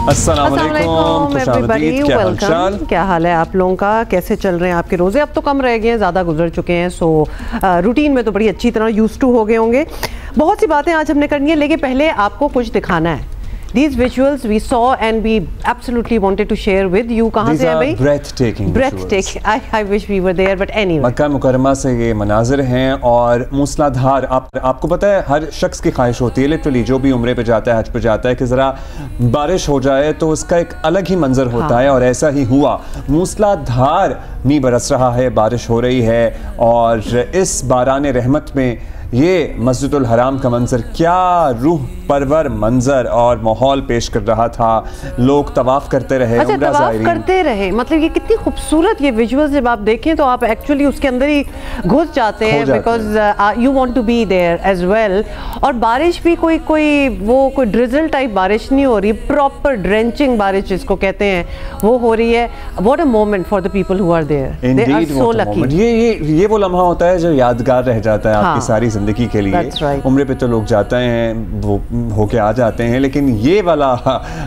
अस्सलाम वालेकुम everybody, welcome. क्या हाल है आप लोगों का? कैसे चल रहे हैं आपके रोज़े? अब तो कम रह गए हैं, ज़्यादा गुजर चुके हैं। सो रूटीन में तो बड़ी अच्छी तरह यूज्ड टू हो गए होंगे। बहुत सी बातें आज हमने करनी है, लेकिन पहले आपको कुछ दिखाना है। These visuals we saw and we absolutely wanted to share with you. कहाँ से है भाई? Breathtaking. Breathtaking. I wish we were there, but anyway. मक्का मुकरमा से ये मनाजिर हैं और मूसलाधार। आपको पता है हर शख्स की ख्वाहिश होती है, लिटरली जो भी उम्रे पे जाता है, हज पे जाता है, कि ज़रा बारिश हो जाए तो उसका एक अलग ही मंजर होता है। और ऐसा ही हुआ, मूसलाधार मींह बरस रहा है, बारिश हो रही है और इस बारान रहमत में ये मस्जिदुल हराम का मंजर, क्या रूह परवर मंजर और माहौल पेश कर रहा था। लोग तवाफ करते रहे, अच्छा, तवाफ करते रहे, मतलब ये कितनी खूबसूरत ये विजुअल्स जब आप देखें तो आप एक्चुअली उसके अंदर ही घुस जाते हैं, because you want to be there as well. और बारिश भी कोई ड्रिजल टाइप बारिश नहीं हो रही, प्रॉपर ड्रेंचिंग बारिश जिसको कहते हैं वो हो रही है। What a moment for the people who are there, they are so lucky. ये वो लम्हा होता है जो यादगार रह जाता है आपकी सारी जिंदगी के लिए। उम्रे पे तो लोग जाते हैं, वो होके आ जाते हैं, लेकिन ये वाला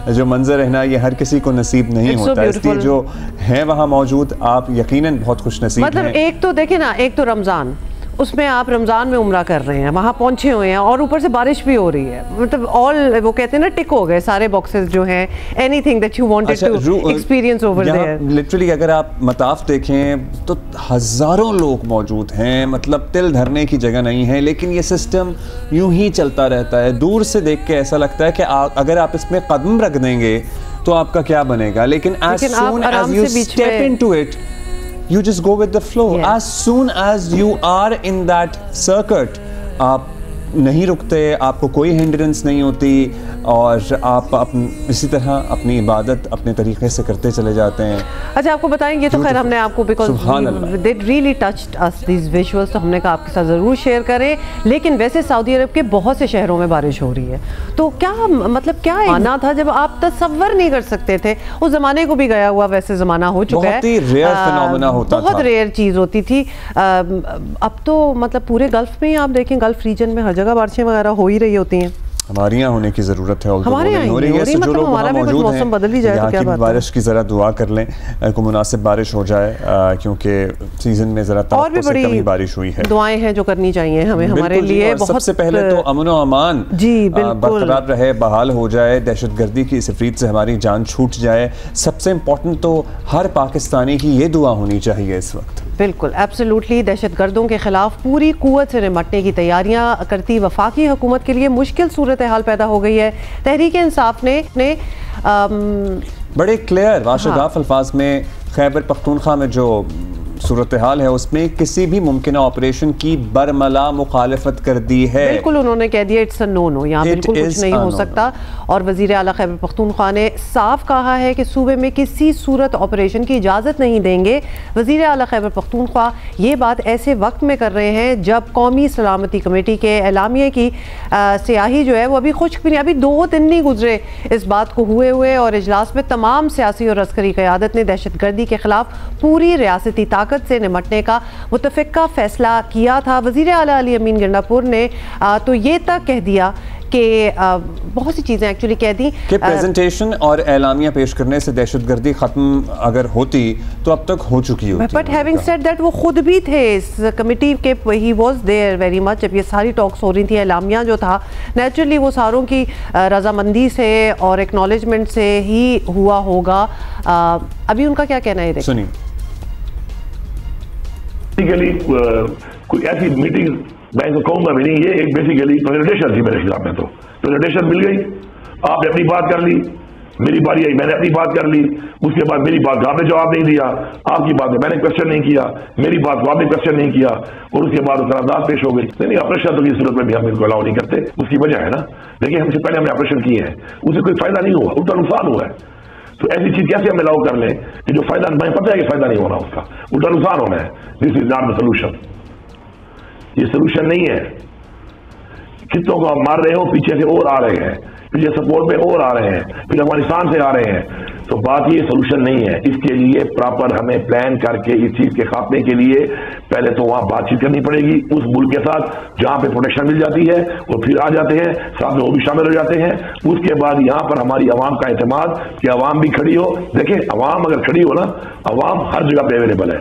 जो मंजर है ना, ये हर किसी को नसीब नहीं होता। इसलिए जो है वहाँ मौजूद, आप यकीनन बहुत खुशनसीब हैं। मतलब एक तो देखे ना, एक तो रमजान, उसमें आप रमज़ान में उम्रा कर रहे हैं, वहाँ पहुँचे हुए हैं और ऊपर से बारिश भी हो रही है। मतलब ऑल वो कहते हैं ना, टिक हो गए सारे बॉक्सेस जो हैं, anything that you wanted to experience over there. Literally अगर आप मताफ देखें तो हज़ारों लोग मौजूद हैं, मतलब तिल धरने की जगह नहीं है। लेकिन ये सिस्टम यूं ही चलता रहता है। दूर से देख के ऐसा लगता है कि अगर आप इसमें कदम रख देंगे तो आपका क्या बनेगा, लेकिन as soon as you step into it, you just go with the flow. Yes. As soon as you are in that circuit, आप नहीं रुकते, आपको कोई हिंड्रेंस नहीं होती और आप इसी तरह अपनी इबादत अपने तरीके से करते चले जाते हैं। अच्छा, आपको बताएंगे तो खैर हमने आपको, because they really touched us these visuals, तो हमने कहा आपके साथ ज़रूर शेयर करें। लेकिन वैसे सऊदी अरब के बहुत से शहरों में बारिश हो रही है, तो क्या मतलब क्या आना था जब आप तस्वर नहीं कर सकते थे। उस ज़माने को भी गया हुआ वैसे ज़माना हो चुका है, बहुत ही रेयर फिनोमेना होता था, बहुत रेयर चीज़ होती थी। अब तो मतलब पूरे गल्फ में ही आप देखें, गल्फ रीजन में हर जगह बारिशें वगैरह हो ही रही होती हैं। हमारे यहाँ होने की ज़रूरत है, हमारे यहाँ हो रही है। जो लोग वहाँ मौजूद हैं, बदल ही जाए तो क्या बात है। बारिश की ज़रा दुआ कर लें को मुनासिब बारिश हो जाए, क्योंकि सीज़न में ज़रा और भी बड़ी कमी बारिश हुई है। दुआएं हैं जो करनी चाहिए हमें, हमारे लिए बहुत। सबसे पहले तो अमन व अमान जी बरकरार रहे, बहाल हो जाए, दहशतगर्दी की इस इफरीत से हमारी जान छूट जाए। सबसे इम्पोर्टेंट तो हर पाकिस्तानी की ये दुआ होनी चाहिए इस वक्त। बिल्कुल, एब्सोल्युटली। दहशतगर्दों के खिलाफ पूरी कुव्वत से निपटने की तैयारियां करती वफाकी हुकूमत के लिए मुश्किल सूरत हाल पैदा हो गई है। तहरीक इंसाफ ने बड़े क्लियर वाशगाफ अल्फाज में खैबर पख्तूनख्वा में जो सूरत हाल है उसमें किसी भी मुमकिन ऑपरेशन की बरमला मुखालफत कर दी है। बिल्कुल, उन्होंने कह दिया इट्स अ नो नो, यहाँ बिल्कुल कुछ नहीं हो सकता। और वजीर आला खैबर पख्तूनख्वा ने साफ कहा है कि सूबे में किसी सूरत ऑपरेशन की इजाज़त नहीं देंगे। वजीर आला खैबर पख्तूनख्वा ये बात ऐसे वक्त में कर रहे हैं जब कौमी सलामती कमेटी के एलामिया की स्याही जो है वो अभी खुश्क भी नहीं, अभी 2 दिन नहीं गुजरे इस बात को हुए और इजलास में तमाम सियासी और अस्करी क़यादत ने दहशतगर्दी के खिलाफ पूरी रियासती ताकत से निपटने का मुतफ़िक़ा फैसला किया था। वज़ीर आला अली अमीन गंडापुर ने तो ये तक कह दिया कि बहुत सी चीज़ें एक्चुअली कह दी कि प्रेजेंटेशन और एलामिया पेश करने से दहशतगर्दी ख़त्म अगर होती तो अब तक हो चुकी होती। बट हैविंग सेड दैट, वो खुद भी थे इस कमेटी के, he was there very much जब ये सारी टॉक्स हो रही थी। एलामिया जो था नेचुरली वो सारों की रजामंदी से और एक्नॉलेजमेंट से ही हुआ होगा। अभी उनका क्या कहना है, सुनिए। बेसिकली कोई ऐसी मीटिंग मैं तो कहूंगा भी नहीं, ये एक बेसिकली प्रेजेंटेशन थी मेरे खिलाफ में। तो प्रेजेंटेशन मिल गई, आपने अपनी बात कर ली, मेरी बारी आई, मैंने अपनी बात कर ली। उसके बाद मेरी बात आपने जवाब नहीं दिया, आपकी बात में मैंने क्वेश्चन नहीं किया, मेरी बात को आपने क्वेश्चन नहीं किया और उसके बाद करारदाद पेश हो गई। नहीं, ऑपरेशन तो की सूरत में भी हम इनको अलाउ नहीं करते। उसकी वजह है ना, देखिए हमसे पहले हमने ऑपरेशन किए हैं, उससे कोई फायदा नहीं हुआ, उल्टा नुकसान हुआ है। तो ऐसी चीज कैसे हम अलाउ कर लें कि जो फायदा, हमें पता है कि फायदा नहीं होना, उसका उल्टा नुकसान होना है। This is not the solution, ये सोल्यूशन नहीं है। कितनों को हम मार रहे हो, पीछे से और आ रहे हैं, पीछे सपोर्ट में और आ रहे हैं, फिर अफगानिस्तान से आ रहे हैं। तो बात ये सोल्यूशन नहीं है। इसके लिए प्रॉपर हमें प्लान करके इस चीज के खात्मे के लिए पहले तो वहां बातचीत करनी पड़ेगी उस मुल्क के साथ जहां पे प्रोटेक्शन मिल जाती है, वो फिर आ जाते हैं, साथ में वो भी शामिल हो जाते हैं। उसके बाद यहाँ पर हमारी आवाम का एतमाद कि आवाम भी खड़ी हो। देखें, आवाम अगर खड़ी हो ना, आवाम हर जगह पे अवेलेबल है।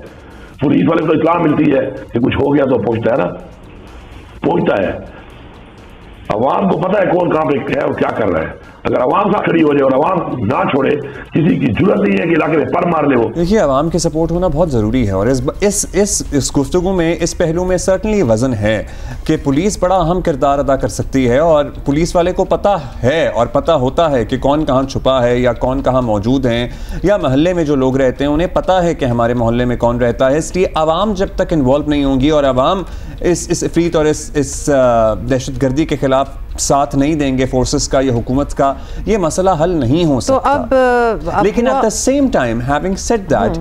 पुलिस वाले को तो इत्तला मिलती है कि कुछ हो गया तो पहुंचता है ना, पहुंचता है। आवाम को पता है कौन कहां पे है और क्या कर रहा है। अगर आवाम साथ खड़ी हो जाए और आवाम ना छोड़े, किसी की जरूरत नहीं है कि इलाके में पर मार ले वो। देखिए, आवाम के सपोर्ट होना बहुत ज़रूरी है और इस गुफ्तगू में, इस पहलू में सर्टनली वज़न है कि पुलिस बड़ा अहम किरदार अदा कर सकती है और पुलिस वाले को पता है और पता होता है कि कौन कहाँ छुपा है या कौन कहाँ मौजूद हैं, या महल्ले में जो लोग रहते हैं उन्हें पता है कि हमारे मोहल्ले में कौन रहता है। इसलिए आवाम जब तक इन्वॉल्व नहीं होंगी और आवाम इस इफरीत और इस दहशतगर्दी के खिलाफ साथ नहीं देंगे फोर्सेस का या हुकूमत का, ये मसला हल नहीं हो सकता। तो अब लेकिन at the same time having said that,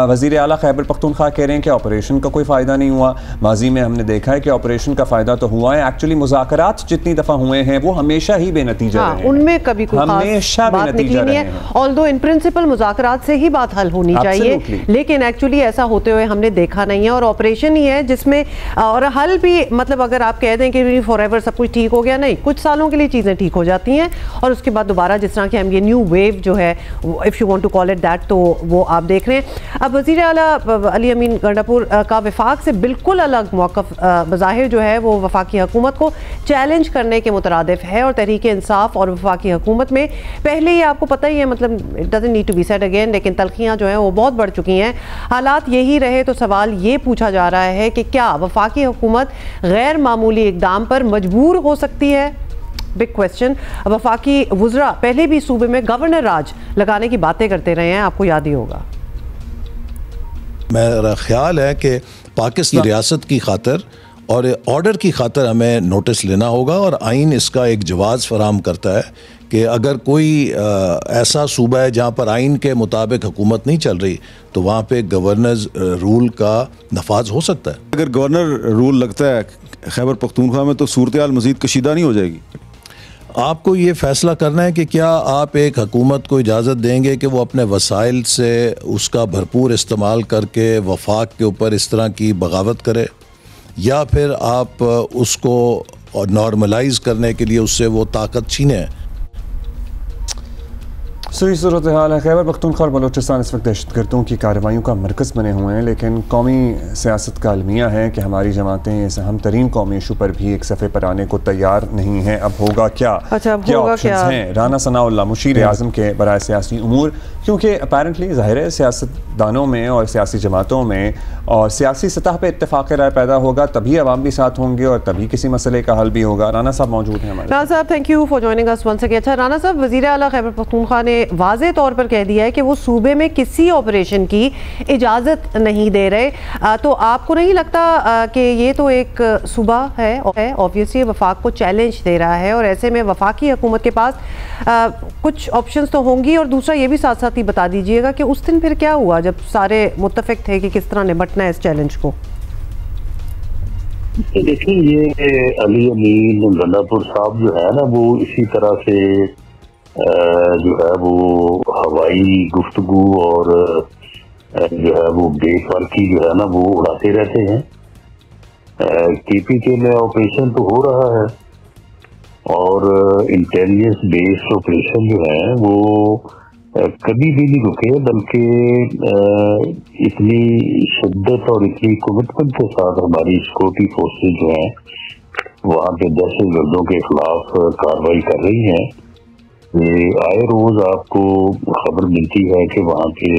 वज़ीर आला खैबर पख्तूनख्वा कह रहे हैं कि ऑपरेशन का कोई फ़ायदा नहीं हुआ। माजी में हमने देखा है कि ऑपरेशन का फ़ायदा तो हुआ है। एक्चुअली मुज़ाकरात जितनी दफ़ा हुए हैं वो हमेशा ही बेनतीजा रहे हैं, उनमें कभी कोई हमेशा बेनतीजा रहे हैं। ऑल्दो इन प्रिंसिपल मुज़ाकरात से ही बात हल होनी चाहिए, लेकिन एक्चुअली ऐसा होते हुए हमने देखा नहीं है। और ऑपरेशन ही है जिसमें, और हल भी मतलब अगर आप कह दें कि फॉरएवर सब कुछ ठीक हो गया, नहीं, कुछ सालों के लिए चीज़ें ठीक हो जाती हैं और उसके बाद दोबारा जिस तरह की हम ये न्यू वेव जो है, if you want to call it that, तो वो आप देख रहे हैं। अब वज़ीर आला अली अमीन गंडापुर का वफाक से बिल्कुल अलग मौक़िफ़ बज़ाहिर जो है वो वफाकी हुकूमत को चैलेंज करने के मुतरादिफ है और तहरीक इंसाफ और वफाकी हुकूमत में पहले ही आपको पता ही है, मतलब it doesn't need to be said again, लेकिन तलखियाँ जो हैं वो बहुत बढ़ चुकी हैं। हालात यही रहे तो सवाल ये पूछा जा रहा है कि क्या वफाकी हुकूमत गैर मामूली इक़दाम पर मजबूर हो सकती है? Big question. वफाकी वुज़रा पहले भी सूबे में गवर्नर राज लगाने की बातें करते रहे हैं, आपको याद ही होगा। मेरा ख्याल है कि पाकिस्तान की रियासत की खातर और ऑर्डर की खातर हमें नोटिस लेना होगा और आइन इसका एक जवाज़ फराम करता है कि अगर कोई ऐसा सूबा है जहाँ पर आइन के मुताबिक हुकूमत नहीं चल रही तो वहाँ पे गवर्नर्स रूल का नफाज हो सकता है। अगर गवर्नर रूल लगता है खैबर पख्तूनख्वा में तो सूरत हाल मज़ीद कशीदा नहीं हो जाएगी। आपको ये फ़ैसला करना है कि क्या आप एक हुकूमत को इजाज़त देंगे कि वो अपने वसाइल से उसका भरपूर इस्तेमाल करके वफाक के ऊपर इस तरह की बगावत करे, या फिर आप उसको नॉर्मलाइज करने के लिए उससे वो ताकत छीने। सही सूरत हाल है। खैबर पख्तूनख्वा और बलोचिस्तान इस वक्त दहशतगर्दों की कार्रवाइयों का मरकज़ बने हुए हैं, लेकिन कौमी सियासत का अलमिया है कि हमारी जमातें इस अहम तरीन कौमी इशू पर भी एक सफ़े पर आने को तैयार नहीं हैं। अब होगा क्या? अच्छा, क्या ऑप्शंस हैं? राना सनाउल्लाह मुशीर आज़म के बराए सियासी उमूर, क्योंकि अपेरेंटली ज़ाहिर है सियासतदानों में और सियासी जमातों में और सियासी सतह पर इत्तेफाक राय पैदा होगा, तभी अवाम भी साथ होंगे और तभी किसी मसले का हल भी होगा। राना साहब मौजूद हैं हमारे। राना साहब, thank you for joining us once again. अच्छा राना साहब, वज़ीर आला खैबर पख्तूनख्वा ने वाज़े तौर पर कह दिया है कि वो सूबे में किसी ऑपरेशन की इजाज़त नहीं दे रहे, तो आपको नहीं लगता कि ये तो एक सूबा है ऑब्वियसली वफाक को चैलेंज दे रहा है और ऐसे में वफाकी हुकूमत के पास कुछ ऑप्शंस तो होंगी, और दूसरा ये भी साथ साथ ही बता दीजिएगा कि उस दिन फिर क्या हुआ जब सारे मुत्तफिक थे कि किस तरह निपटना है इस चैलेंज को? देखिए, ये अली अमीन गंडापुर साहब जो है ना, वो इसी तरह से जो है वो हवाई गुफ्तगू और जो है वो बेफर्की जो है ना वो उड़ाते रहते हैं। केपीके में ऑपरेशन तो हो रहा है और इंटेलिजेंस बेस्ड ऑपरेशन जो है वो कभी भी नहीं रुके, बल्कि इतनी शिद्दत और इतनी कमिटमेंट के साथ हमारी सिक्योरिटी फोर्सेज जो हैं वहाँ पे दहशतगर्दों के खिलाफ कार्रवाई कर रही हैं। आए रोज आपको खबर मिलती है कि वहाँ के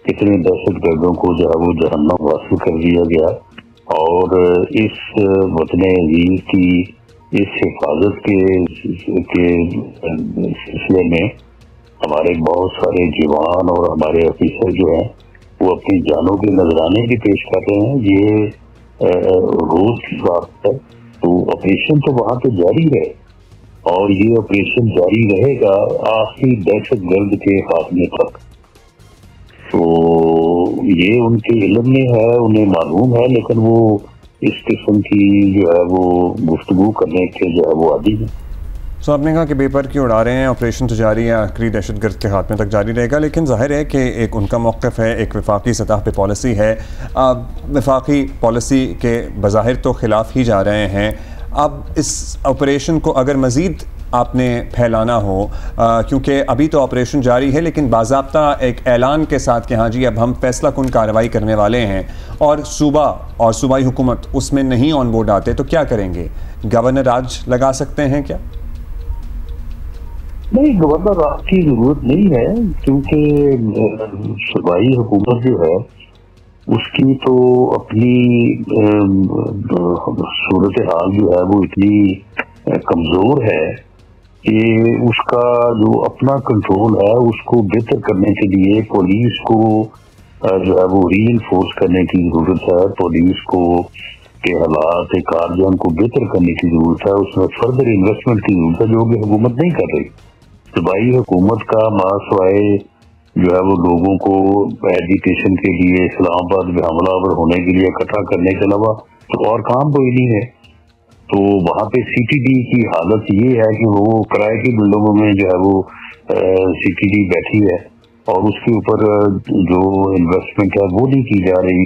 कितने दहशतगर्दों को जो है वो जहन्नम वासिल कर दिया गया, और इस वतन अजीज की इस हिफाजत के सिलसिले में हमारे बहुत सारे जवान और हमारे ऑफिसर जो हैं वो अपनी जानों के नजराने भी पेश कर रहे हैं। ये रोज की बात है। तो ऑपरेशन तो वहाँ पे जारी है और ये ऑपरेशन जारी रहेगा आखिरी दहशतगर्द के खात्मे तक। तो ये उनके इल्म में है, उन्हें मालूम है, लेकिन वो इस किस्म की जो है वो गुफ्तगू करने के जो है वो आदी है। सो आपने कहा कि पेपर की उड़ा रहे हैं, ऑपरेशन तो जारी है, आखिरी दहशतगर्द के खात्मे तक जारी रहेगा, लेकिन जाहिर है कि एक उनका मौक़िफ़ है, एक वफाकी सतह पे पॉलिसी है। वफाकी पॉलिसी के बज़ाहिर तो ख़िलाफ़ ही जा रहे हैं। अब इस ऑपरेशन को अगर मज़ीद आपने फैलाना हो, क्योंकि अभी तो ऑपरेशन जारी है, लेकिन बाज़ाब्ता एक ऐलान के साथ कि हाँ जी अब हम फैसला कुन कार्रवाई करने वाले हैं, और सूबा और सूबाई हुकूमत उसमें नहीं ऑन बोर्ड आते, तो क्या करेंगे? गवर्नर राज लगा सकते हैं क्या? नहीं, गवर्नर राज की जरूरत नहीं है, क्योंकि सूबाई हुकूमत जो है उसकी तो अपनी सूरत हाल जो है वो इतनी कमजोर है कि उसका जो अपना कंट्रोल है उसको बेहतर करने के लिए पुलिस को जो है वो रीइंफोर्स करने की जरूरत है। पुलिस को के हालात कार्यों को बेहतर करने की जरूरत है, उसमें फर्दर इन्वेस्टमेंट की जरूरत है, जो कि हुकूमत नहीं कर रही। सूबाई हुकूमत का मासवाए जो है वो लोगों को एजुकेशन के लिए इस्लामाबाद में हमलावर होने के लिए इकट्ठा करने के अलावा तो और काम कोई नहीं है। तो वहाँ पे सीटीडी की हालत ये है कि वो किराए की बिल्डिंगों में जो है वो सीटीडी बैठी है और उसके ऊपर जो इन्वेस्टमेंट है वो नहीं की जा रही,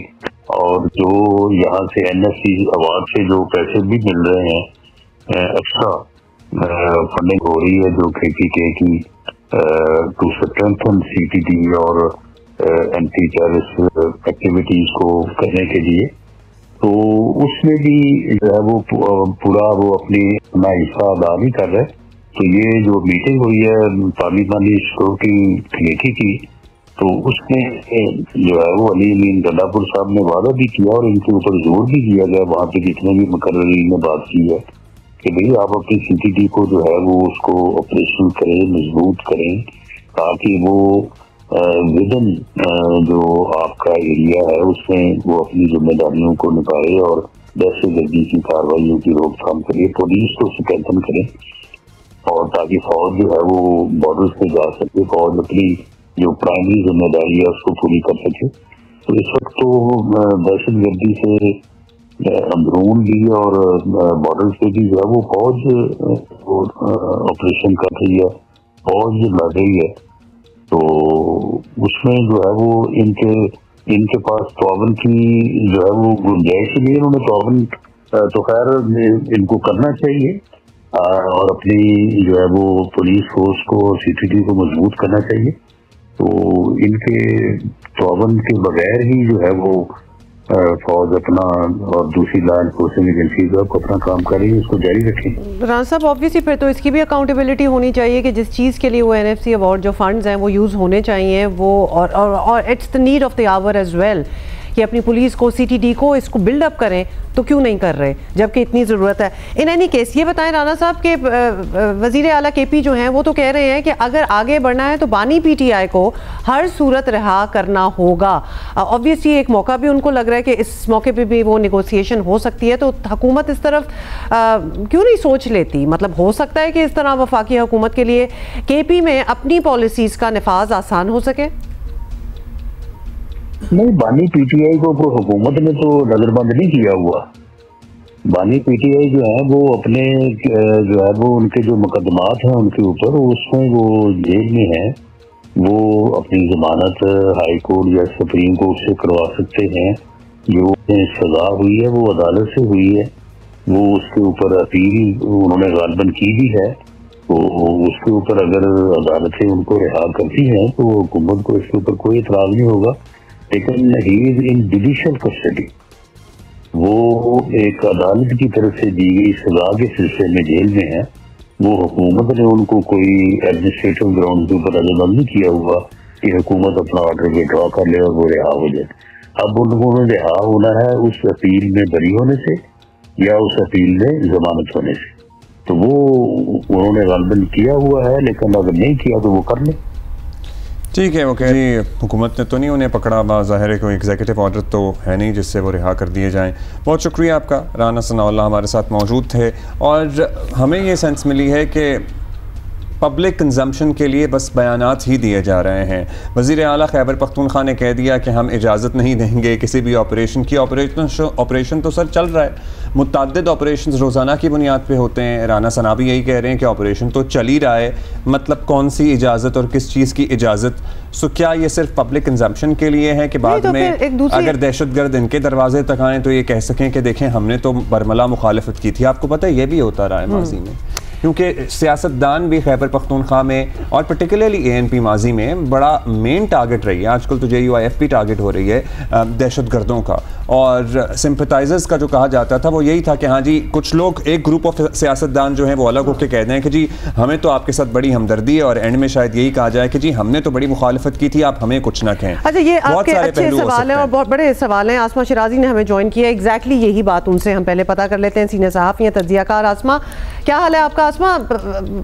और जो यहाँ से एनएससी अवार्ड से जो पैसे भी मिल रहे हैं एक्स्ट्रा फंडिंग हो रही है जो KPK की टू स्ट्रेंथन सीटीडी और एंटी टेररिस्ट एक्टिविटीज को करने के लिए, तो उसमें भी जो है वो पूरा वो अपना हिस्सा अदा नहीं कर रहे। तो ये जो मीटिंग हुई है पाकिस्तानी सिक्योरिटी कमेटी की, तो उसमें जो है वो अली अमीन गंडापुर साहब ने वादा भी किया और इनके ऊपर जोर भी किया गया, वहाँ पे जितने भी मुकर्रीरीन ने बात की है कि भाई आप अपनी सीटीडी को जो है वो उसको ऑपरेशन करें, मजबूत करें, ताकि वो विदन जो आपका एरिया है उसमें वो अपनी जिम्मेदारियों को निभाए और दहशतगर्दी की कार्रवाइयों की रोकथाम करे, पुलिस को स्ट्रेंथन करे, और ताकि फौज जो है वो बॉर्डर्स पे जा सके, फौज अपनी जो प्राइमरी जिम्मेदारी है उसको पूरी कर सके। तो इस वक्त तो दहशतगर्दी से अंदरून भी और बॉर्डर से भी जो है वो फौज ऑपरेशन कर रही है, फौज लड़ रही है। तो उसमें जो है वो इनके पास तौबन की जो है वो गुंजाइश नहीं है। उन्होंने तौबन तो खैर इनको करना चाहिए और अपनी जो है वो पुलिस फोर्स को सीटीडी को मजबूत करना चाहिए। तो इनके तौबन के बगैर ही जो है वो फौज अपना और दूसरी लॉ एनफोर्सिंग एजेंसी जो अपना काम कर रही है उसको जारी रखें। राना साहब, ऑब्वियसली फिर तो इसकी भी अकाउंटेबिलिटी होनी चाहिए कि जिस चीज़ के लिए वो NFC अवार्ड जो फंड्स हैं वो यूज़ होने चाहिए वो, और it's the need of the hour as well कि अपनी पुलिस को CTD को इसको बिल्डअप करें, तो क्यों नहीं कर रहे जबकि इतनी ज़रूरत है। इन एनी केस ये बताएं राना साहब के वज़ीर आला KP जो हैं वो तो कह रहे हैं कि अगर आगे बढ़ना है तो बानी PTI को हर सूरत रहा करना होगा। ऑब्वियसली एक मौका भी उनको लग रहा है कि इस मौके पे भी वो निगोसिएशन हो सकती है, तो हुकूमत इस तरफ क्यों नहीं सोच लेती? मतलब हो सकता है कि इस तरह वफाकी हुकूमत के लिए KP में अपनी पॉलिसीज़ का नफाज आसान हो सके। नहीं, बानी PTI को हुकूमत ने तो नजरबंद नहीं किया हुआ। बानी PTI जो है वो अपने जो है वो उनके जो मुकदमात हैं उनके ऊपर उसमें वो जेल में है, वो अपनी जमानत हाई कोर्ट या सुप्रीम कोर्ट से करवा सकते हैं। जो सजा हुई है वो अदालत से हुई है, वो उसके ऊपर अपील उन्होंने गालबन की भी है। तो उसके ऊपर अगर अदालतें उनको रिहा करती हैं तो हुकूमत को इसके ऊपर कोई एतराज नहीं होगा। लेकिन he is in judicial custody, वो एक अदालत की तरफ से दी गई सजा के सिलसिले में जेल में है। वो हुकूमत ने उनको कोई एडमिनिस्ट्रेटिव ग्राउंड के ऊपर नजरबंद नहीं किया हुआ कि हुकूमत अपना ऑर्डर विड्रॉ कर ले और वो रिहा हो जाए। अब उनको रिहा होना है उस अपील में बरी होने से या उस अपील में जमानत होने से। तो वो उन्होंने गालबन किया हुआ है, लेकिन अगर नहीं किया तो वो कर ले। ठीक है, वो कह रही हुकूमत ने तो नहीं उन्हें पकड़ा, ज़ाहिर है कोई एग्जीक्यूटिव ऑर्डर तो है नहीं जिससे वो रिहा कर दिए जाएं। बहुत शुक्रिया आपका, राना सनाउल्लाह हमारे साथ मौजूद थे और हमें ये सेंस मिली है कि पब्लिक कंजम्पशन के लिए बस बयानात ही दिए जा रहे हैं। वज़ीर आला खैबर पख्तूनख्वा ने कह दिया कि हम इजाज़त नहीं देंगे किसी भी ऑपरेशन की। ऑपरेशन तो सर चल रहा है, मुतअद्दिद ऑपरेशन रोज़ाना की बुनियाद पे होते हैं। राना सना भी यही कह रहे हैं कि ऑपरेशन तो चल ही रहा है, मतलब कौन सी इजाज़त और किस चीज़ की इजाज़त। सो क्या ये सिर्फ पब्लिक कंजम्पशन के लिए है कि बाद में अगर दहशतगर्द इनके दरवाजे तक आए तो ये कह सकें कि देखें हमने तो बरमला मुखालफत की थी। आपको पता है ये भी होता रहा है माजी में, क्योंकि सियासतदान भी खैबर पख्तूनख्वा में और पर्टिकुलरली ANP माजी में बड़ा मेन टारगेट रही है। आजकल तो JUIF भी टारगेट हो रही है दहशतगर्दों का, और सिंपथाइजर्स का जो कहा जाता था वो यही था कि हाँ जी कुछ लोग, एक ग्रुप ऑफ सियासतदान जो हैं वो अलग होकर कहते हैं कि जी हमें तो आपके साथ बड़ी हमदर्दी है, और एंड में शायद यही कहा जाए कि जी हमने तो बड़ी मुखालफत की थी, आप हमें कुछ ना कहें। अच्छा, ये आपके अच्छे सवाल हैं और बहुत बड़े सवाल हैं। आसमा शिराजी ने हमें ज्वाइन किया, एग्जैक्टली यही बात उनसे हम पहले पता कर लेते हैं। सीनियर सहाफ़ी हैं, तज्ज़ियाकार। आसमा, क्या हाल है आपका? आसमा,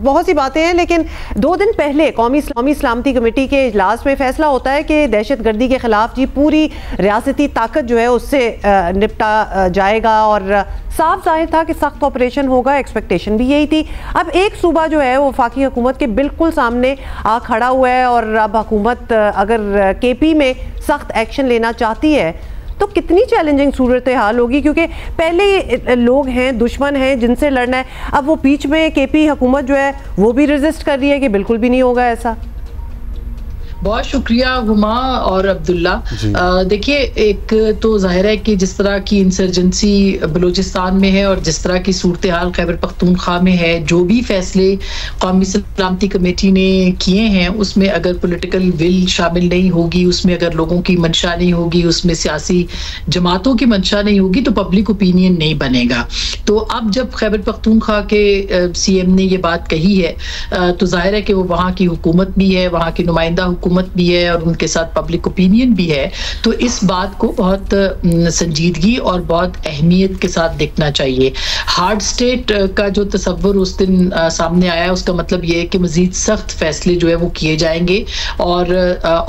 बहुत सी बातें हैं, लेकिन 2 दिन पहले कौमी सलामती कमेटी के इजलास में फैसला होता है कि दहशतगर्दी के खिलाफ जी पूरी रियासती ताकत जो है उससे निपटा जाएगा, और साफ जाहिर था कि सख्त ऑपरेशन होगा, एक्सपेक्टेशन भी यही थी। अब एक सूबा जो है वो वफाकी हुकूमत के बिल्कुल सामने आ खड़ा हुआ है, और अब हुकूमत अगर KP में सख्त एक्शन लेना चाहती है तो कितनी चैलेंजिंग सूरत हाल होगी, क्योंकि पहले लोग हैं, दुश्मन हैं जिनसे लड़ना है। अब वो बीच में KP हुकूमत जो है वो भी रेजिस्ट कर रही है कि बिल्कुल भी नहीं होगा ऐसा। बहुत शुक्रिया हुमा और अब्दुल्ला। देखिए, एक तो जाहिर है कि जिस तरह की इंसर्जेंसी बलूचिस्तान में है और जिस तरह की सूरत हाल खैबर पख्तूनख्वा में है, जो भी फैसले कौमी सलामती कमेटी ने किए हैं उसमें अगर पॉलिटिकल विल शामिल नहीं होगी, उसमें अगर लोगों की मंशा नहीं होगी, उसमें सियासी जमातों की मंशा नहीं होगी, तो पब्लिक ओपिनियन नहीं बनेगा। तो अब जब खैबर पख्तूनख्वा के CM ने ये बात कही है तो जाहिर है कि वो वहाँ की हुकूमत भी है, वहाँ की नुमाइंदा हुकूमत भी है और उनके साथ पब्लिक ओपिनियन भी है। तो इस बात को बहुत संजीदगी और बहुत अहमियत के साथ देखना चाहिए। हार्ड स्टेट का जो तस्वर उस दिन सामने आया, उसका मतलब ये है कि मजीद सख्त फैसले जो है वो किए जाएंगे, और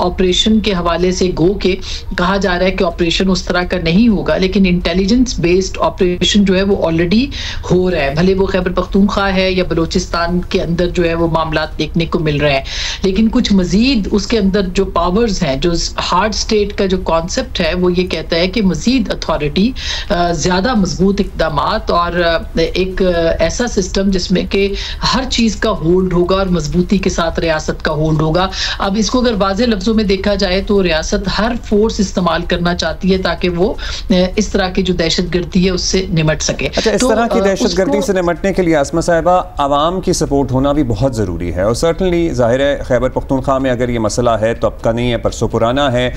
ऑपरेशन के हवाले से गो के कहा जा रहा है कि ऑपरेशन उस तरह का नहीं होगा, लेकिन इंटेलिजेंस बेस्ड ऑपरेशन जो है वो ऑलरेडी हो रहा है। भले वो खैबर पख्तूनख्वा है या बलूचिस्तान के अंदर जो है वो मामला देखने को मिल रहे हैं, लेकिन कुछ मजीद उसके अंदर जो पावर्स हैं, जो हार्ड स्टेट का जो कॉन्सेप्ट है वो ये कहता है कि मजीद अथॉरिटी, ज्यादा मजबूत इकदामात और एक ऐसा सिस्टम जिसमें कि हर चीज का होल्ड होगा और मजबूती के साथ रियासत का होल्ड होगा। अब इसको अगर वाज़ेह लफ्जों में देखा जाए तो रियासत हर फोर्स इस्तेमाल करना चाहती है ताकि वो इस तरह की जो दहशतगर्दी है उससे निमट सके। अच्छा, इस तरह की दहशतगर्दी से निमटने के लिए आसमा साहिबा आवाम की सपोर्ट होना भी बहुत ज़रूरी है, और सर्टनली जाहिर है खैबर पख्तूनख्वा में अगर ये मसला है तो अब का नहीं है, परसों पुराना है।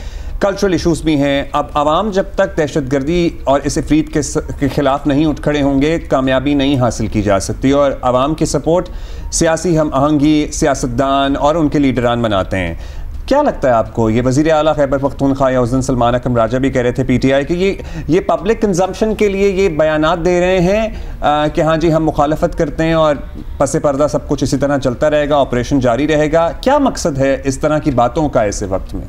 कल्चरल इशूज़ भी हैं। अब आवाम जब तक दहशतगर्दी और इस इफरीत के खिलाफ नहीं उठ खड़े होंगे, कामयाबी नहीं हासिल की जा सकती, और आवाम की सपोर्ट सियासी हम आहंगी सियासतदान और उनके लीडरान बनाते हैं। क्या लगता है आपको, ये वज़ीर आला खैबर पख्तूनख्वा या उस दिन सलमान अकरम राजा भी कह रहे थे PTI कि ये पब्लिक कंजम्पशन के लिए ये बयानात दे रहे हैं कि हाँ जी हम मुखालफत करते हैं और पसे पर्दा सब कुछ इसी तरह चलता रहेगा, ऑपरेशन जारी रहेगा। क्या मकसद है इस तरह की बातों का ऐसे वक्त में?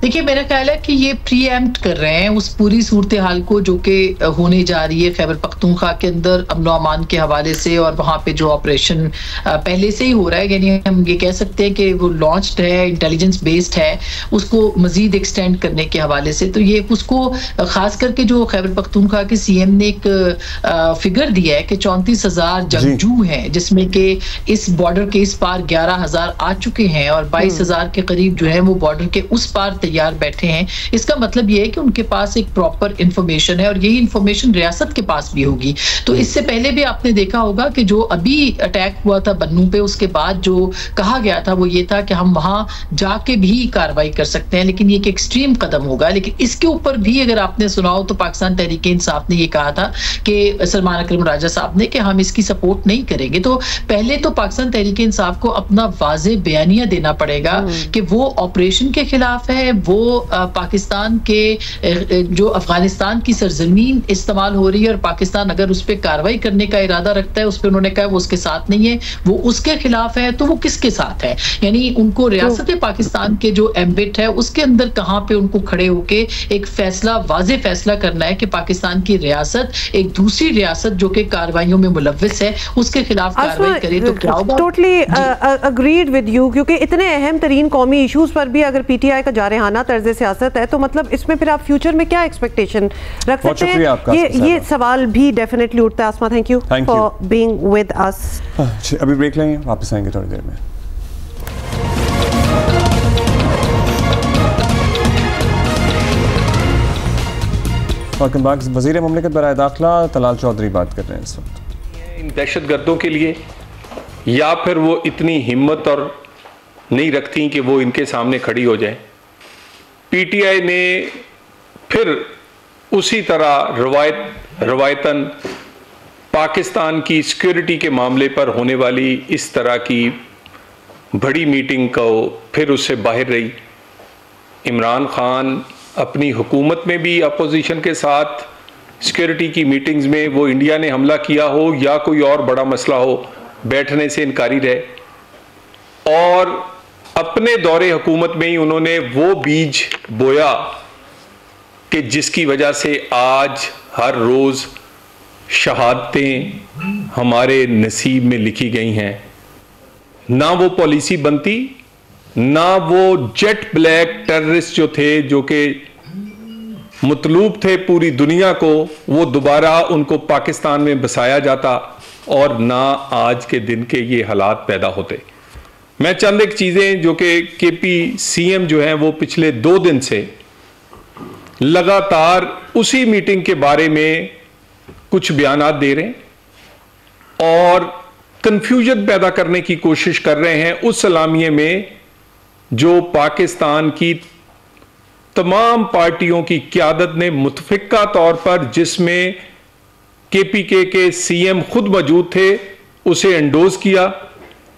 देखिए, मेरा ख्याल है कि ये प्रीएम्प्ट कर रहे हैं उस पूरी सूरत हाल को जो कि होने जा रही है खैबर पख्तूनख्वा के अंदर अमन अमान के हवाले से, और वहाँ पे जो ऑपरेशन पहले से ही हो रहा है, यानी हम ये कह सकते हैं कि वो लॉन्च्ड है, इंटेलिजेंस बेस्ड है, उसको मजीद एक्सटेंड करने के हवाले से। तो ये उसको खास करके जो खैबर पख्तूनख्वा के CM ने एक फिगर दिया है कि 34,000 जंगजू हैं, जिसमें कि इस बॉर्डर के इस पार 11,000 आ चुके हैं और 22,000 के करीब जो है वो बॉर्डर के उस पार तैयार बैठे हैं। इसका मतलब ये है कि उनके पास एक प्रॉपर इंफॉर्मेशन है और यही इंफॉर्मेशन रियासत के पास भी होगी। तो इससे पहले भी आपने देखा होगा कि जो अभी अटैक हुआ था बन्नू पे, उसके बाद जो कहा गया था वो ये था कि हम वहां जाके भी कार्रवाई कर सकते हैं, लेकिन ये एक एक्सट्रीम कदम होगा। लेकिन इसके ऊपर भी अगर आपने सुना हो तो पाकिस्तान तहरीक इंसाफ ने ये कहा था कि सलमान अकरम राजा साहब ने कि हम इसकी सपोर्ट नहीं करेंगे। तो पहले तो पाकिस्तान तहरीक इंसाफ को अपना वाज़ेह बयानिया देना पड़ेगा कि वो ऑपरेशन के खिलाफ है, वो पाकिस्तान के जो अफगानिस्तान की सरजमीन इस्तेमाल हो रही है और पाकिस्तान अगर उस पर कार्रवाई करने का इरादा रखता है, उस पर उन्होंने कहा वो उसके साथ नहीं है, वो उसके खिलाफ है, तो वो किसके साथ है? यानी उनको रियासत पाकिस्तान के जो एम्बिट है उसके अंदर कहां पे उनको खड़े होके एक फैसला, वाज़ेह फैसला करना है कि पाकिस्तान की रियासत एक दूसरी रियासत जो कि कार्रवाइयों में मुलव्विस है उसके खिलाफ कार्रवाई करे तो क्या होगा? टोटली अग्रीड विद यू, क्योंकि इतने अहम तरीन कौमी इश्यूज पर भी अगर पीटीआई का जारहाना तर्ज सियासत है तो मतलब इसमें फिर आप फ्यूचर में क्या एक्सपेक्टेशन रख सकते हैं? ये सवाल भी डेफिनेटली उठता है। Asma, thank you for being with us. अभी ब्रेक लेंगे, वापस आएंगे थोड़ी देर में। वज़ीर मुमलिकत बराए दाखिला तलाल चौधरी बात कर रहे हैं इस वक्त। इन दहशतगर्दों के लिए, या फिर वो इतनी हिम्मत और नहीं रखती कि वो इनके सामने खड़ी हो जाए। पीटीआई ने फिर उसी तरह रवायतन पाकिस्तान की सिक्योरिटी के मामले पर होने वाली इस तरह की बड़ी मीटिंग को फिर उससे बाहर रही। इमरान खान अपनी हुकूमत में भी अपोजिशन के साथ सिक्योरिटी की मीटिंग्स में, वो इंडिया ने हमला किया हो या कोई और बड़ा मसला हो, बैठने से इनकारी रहे। और अपने दौरे हुकूमत में ही उन्होंने वो बीज बोया कि जिसकी वजह से आज हर रोज़ शहादतें हमारे नसीब में लिखी गई हैं। ना वो पॉलिसी बनती, ना वो जेट ब्लैक टेररिस्ट जो थे, जो कि मतलूब थे पूरी दुनिया को, वो दोबारा उनको पाकिस्तान में बसाया जाता, और ना आज के दिन के ये हालात पैदा होते। मैं चंद एक चीज़ें जो कि केपी सीएम जो हैं वो पिछले 2 दिन से लगातार उसी मीटिंग के बारे में कुछ बयानात दे रहे हैं और कंफ्यूजन पैदा करने की कोशिश कर रहे हैं उस सलामिये में जो पाकिस्तान की तमाम पार्टियों की क़यादत ने मुतफिका तौर पर, जिसमें केपीके के सीएम खुद मौजूद थे, उसे एंडोज किया।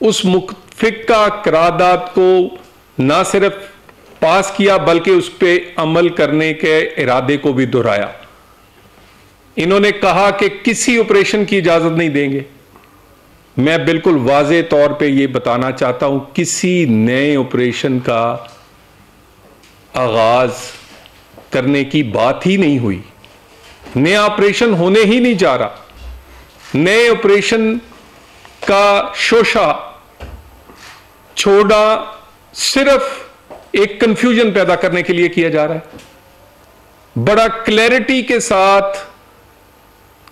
उस मुतफिका करारदाद को ना सिर्फ पास किया बल्कि उस पर अमल करने के इरादे को भी दोहराया। इन्होंने कहा कि किसी ऑपरेशन की इजाजत नहीं देंगे। मैं बिल्कुल वाज़े तौर पे ये बताना चाहता हूं, किसी नए ऑपरेशन का आगाज करने की बात ही नहीं हुई। नया ऑपरेशन होने ही नहीं जा रहा। नए ऑपरेशन का शोशा छोड़ा सिर्फ एक कंफ्यूजन पैदा करने के लिए किया जा रहा है। बड़ा क्लैरिटी के साथ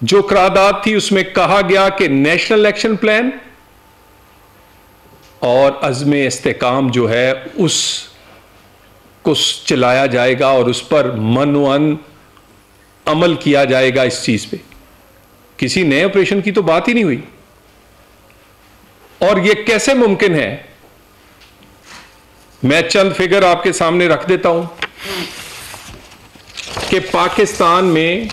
जो करारदाद थी उसमें कहा गया कि नेशनल एक्शन प्लान और अज़्म इस्तेकाम जो है उसको चलाया जाएगा और उस पर मनवन अमल किया जाएगा। इस चीज पे किसी नए ऑपरेशन की तो बात ही नहीं हुई। और यह कैसे मुमकिन है? मैं चंद फिगर आपके सामने रख देता हूं कि पाकिस्तान में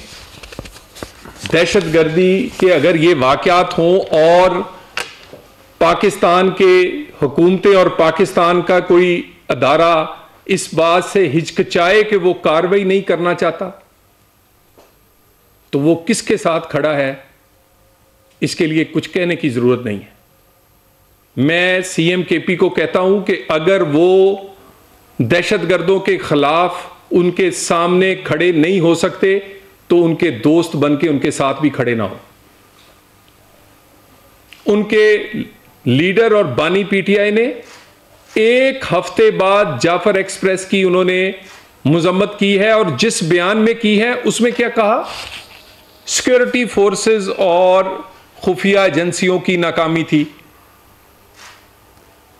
दहशतगर्दी के अगर ये वाकयात हों और पाकिस्तान के हुकूमतें और पाकिस्तान का कोई अदारा इस बात से हिचकिचाए कि वो कार्रवाई नहीं करना चाहता, तो वो किसके साथ खड़ा है, इसके लिए कुछ कहने की जरूरत नहीं है। मैं सीएम केपी को कहता हूं कि अगर वो दहशतगर्दों के खिलाफ उनके सामने खड़े नहीं हो सकते तो उनके दोस्त बनके उनके साथ भी खड़े ना हो। उनके लीडर और बानी पीटीआई ने 1 हफ्ते बाद जाफर एक्सप्रेस की उन्होंने मजम्मत की है और जिस बयान में की है उसमें क्या कहा? सिक्योरिटी फोर्सेस और खुफिया एजेंसियों की नाकामी थी।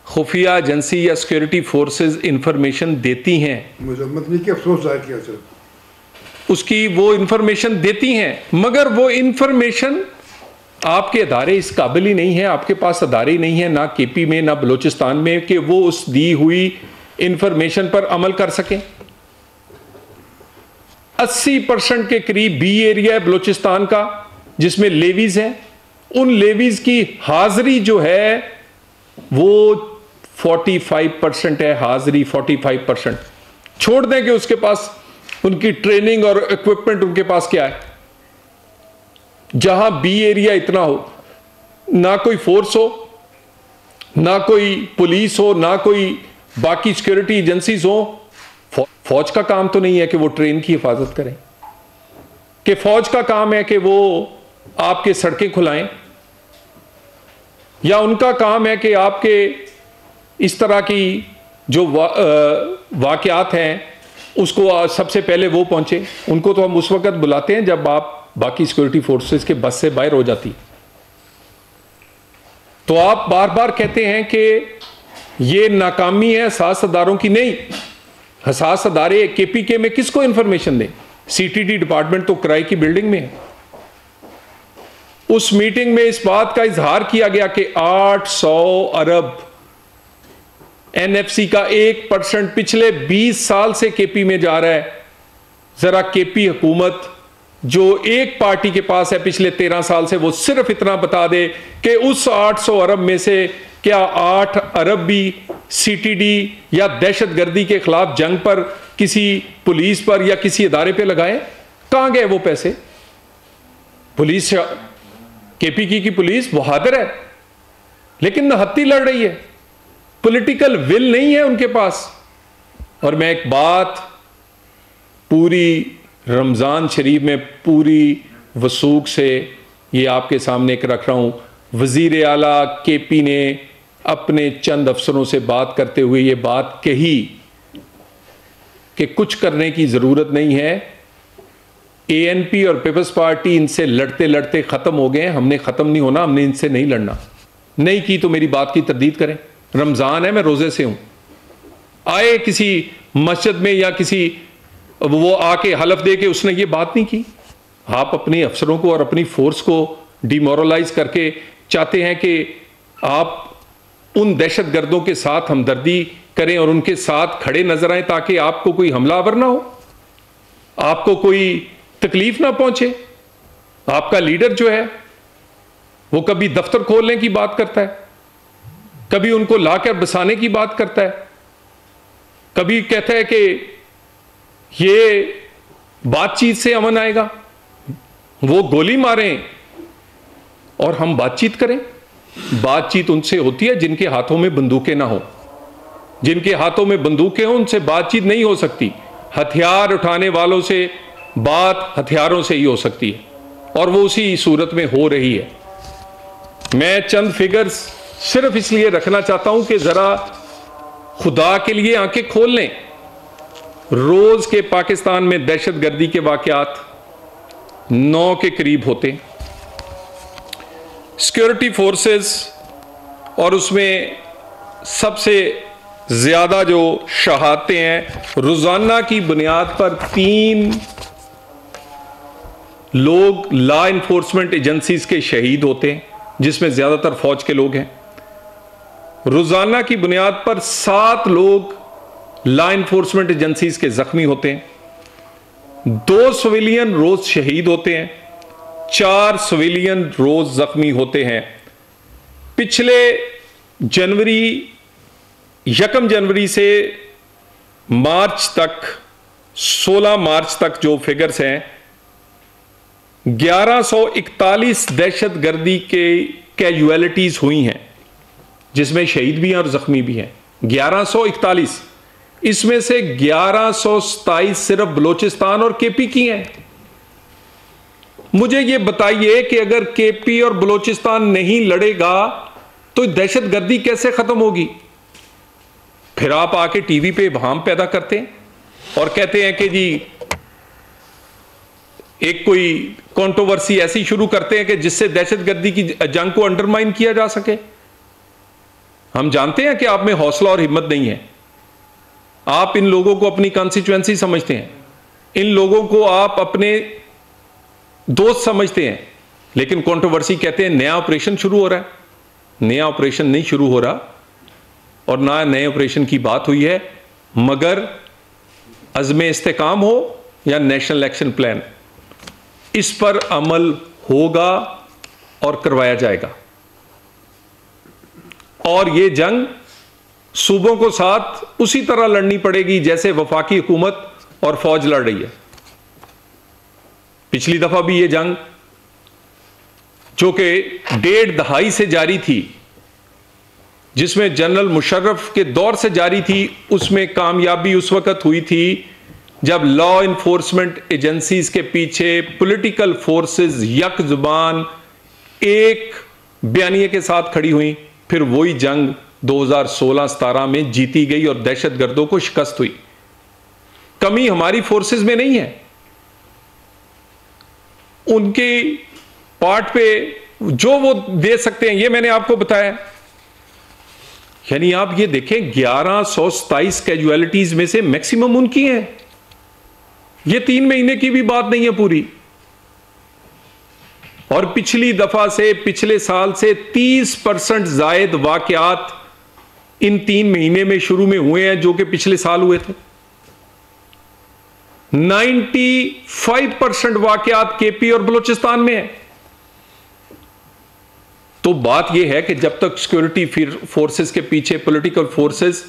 खुफिया एजेंसी या सिक्योरिटी फोर्सेस इंफॉर्मेशन देती हैं, मजम्मत नहीं कि अफसोस जाहिर किया सर, उसकी वो इंफॉर्मेशन देती हैं, मगर वो इंफॉर्मेशन आपके अदारे इस काबिल ही नहीं है, आपके पास अदारे ही नहीं है, ना केपी में ना बलोचिस्तान में, कि वो उस दी हुई इंफॉर्मेशन पर अमल कर सकें। 80% के करीब बी एरिया है बलोचिस्तान का जिसमें लेवीज हैं। उन लेवीज की हाजिरी जो है वो 45% है, हाजिरी 45%। छोड़ दें कि उसके पास उनकी ट्रेनिंग और इक्विपमेंट उनके पास क्या है। जहां बी एरिया इतना हो, ना कोई फोर्स हो, ना कोई पुलिस हो, ना कोई बाकी सिक्योरिटी एजेंसीज हो। फौज का काम तो नहीं है कि वो ट्रेन की हिफाजत करें, कि फौज का काम है कि वो आपके सड़कें खुलाएं, या उनका काम है कि आपके इस तरह की जो वाकयात हैं उसको सबसे पहले वो पहुंचे। उनको तो हम उस वक्त बुलाते हैं जब आप बाकी सिक्योरिटी फोर्सेस के बस से बाहर हो जाती। तो आप बार बार कहते हैं कि ये नाकामी है हसास अदारों की। नहीं, हसास अदारे केपीके में किसको इंफॉर्मेशन दें? सीटीडी डिपार्टमेंट तो किराए की बिल्डिंग में है। उस मीटिंग में इस बात का इजहार किया गया कि 800 अरब एनएफसी का 1% पिछले 20 साल से केपी में जा रहा है। जरा केपी हुकूमत जो एक पार्टी के पास है पिछले 13 साल से, वो सिर्फ इतना बता दे कि उस 800 अरब में से क्या 8 अरब भी सीटीडी या दहशतगर्दी के खिलाफ जंग पर, किसी पुलिस पर या किसी इदारे पे लगाए? कहां गए वो पैसे? पुलिस, केपी की पुलिस बहादुर है, लेकिन नहत्ती लड़ रही है। पॉलिटिकल विल नहीं है उनके पास। और मैं एक बात पूरी रमजान शरीफ में पूरी वसूख से ये आपके सामने रख रहा हूं। वजीर आला केपी ने अपने चंद अफसरों से बात करते हुए ये बात कही कि कुछ करने की जरूरत नहीं है। एएनपी और पीपल्स पार्टी इनसे लड़ते लड़ते खत्म हो गए। हमने खत्म नहीं होना, हमने इनसे नहीं लड़ना। नहीं की तो मेरी बात की तरदीद करें। रमजान है, मैं रोजे से हूं। आए किसी मस्जिद में या किसी वो आके हलफ दे के उसने ये बात नहीं की। आप अपने अफसरों को और अपनी फोर्स को डिमोरलाइज करके चाहते हैं कि आप उन दहशतगर्दों के साथ हमदर्दी करें और उनके साथ खड़े नजर आए ताकि आपको कोई हमलावर ना हो, आपको कोई तकलीफ ना पहुंचे। आपका लीडर जो है वो कभी दफ्तर खोलने की बात करता है, कभी उनको लाकर बसाने की बात करता है, कभी कहता है कि ये बातचीत से अमन आएगा। वो गोली मारें और हम बातचीत करें। बातचीत उनसे होती है जिनके हाथों में बंदूकें ना हो। जिनके हाथों में बंदूकें हो उनसे बातचीत नहीं हो सकती। हथियार उठाने वालों से बात हथियारों से ही हो सकती है, और वो उसी सूरत में हो रही है। मैं चंद फिगर्स सिर्फ इसलिए रखना चाहता हूं कि जरा खुदा के लिए आंखें खोल लें। रोज के पाकिस्तान में दहशतगर्दी के वाकयात 9 के करीब होते। सिक्योरिटी फोर्सेस और उसमें सबसे ज्यादा जो शहादतें हैं, रोजाना की बुनियाद पर 3 लोग लॉ इन्फोर्समेंट एजेंसीज के शहीद होते हैं, जिसमें ज्यादातर फौज के लोग हैं। रोजाना की बुनियाद पर 7 लोग लॉ इन्फोर्समेंट एजेंसीज के जख्मी होते हैं। 2 सिविलियन रोज शहीद होते हैं, 4 सिविलियन रोज जख्मी होते हैं। पिछले जनवरी 1 जनवरी से मार्च तक 16 मार्च तक जो फिगर्स हैं, 1141 दहशतगर्दी के कैजुअलिटीज हुई हैं, जिसमें शहीद भी हैं और जख्मी भी हैं। 1141, इसमें से 1127 सिर्फ बलोचिस्तान और केपी की हैं। मुझे यह बताइए कि अगर केपी और बलोचिस्तान नहीं लड़ेगा तो दहशतगर्दी कैसे खत्म होगी? फिर आप आके टीवी पे बहाम पैदा करते हैं और कहते हैं कि जी एक कोई कंट्रोवर्सी ऐसी शुरू करते हैं कि जिससे दहशतगर्दी की जंग को अंडरमाइन किया जा सके। हम जानते हैं कि आप में हौसला और हिम्मत नहीं है। आप इन लोगों को अपनी कॉन्स्टिट्यूएंसी समझते हैं, इन लोगों को आप अपने दोस्त समझते हैं, लेकिन कंट्रोवर्सी कहते हैं नया ऑपरेशन शुरू हो रहा है। नया ऑपरेशन नहीं शुरू हो रहा और ना नए ऑपरेशन की बात हुई है, मगर अज़्म इस्तेकाम हो या नेशनल एक्शन प्लान, इस पर अमल होगा और करवाया जाएगा। और ये जंग सूबों को साथ उसी तरह लड़नी पड़ेगी जैसे वफाकी हुकूमत और फौज लड़ रही है। पिछली दफा भी ये जंग जो कि 1.5 दहाई से जारी थी, जिसमें जनरल मुशर्रफ के दौर से जारी थी, उसमें कामयाबी उस वक्त हुई थी जब लॉ इन्फोर्समेंट एजेंसीज के पीछे पॉलिटिकल फोर्सेस यक जुबान एक बयानिए के साथ खड़ी हुई। फिर वही जंग 2016-17 में जीती गई और दहशतगर्दों को शिकस्त हुई। कमी हमारी फोर्सेस में नहीं है, उनके पार्ट पे जो वो दे सकते हैं, ये मैंने आपको बताया। यानी आप ये देखें 1127 कैजुअलिटीज में से मैक्सिमम उनकी हैं। ये 3 महीने की भी बात नहीं है पूरी। और पिछली दफा से, पिछले साल से 30% जायद वाकयात इन 3 महीने में शुरू में हुए हैं जो कि पिछले साल हुए थे। 95% वाकयात केपी और बलूचिस्तान में है। तो बात यह है कि जब तक सिक्योरिटी फोर्सेस के पीछे पॉलिटिकल फोर्सेस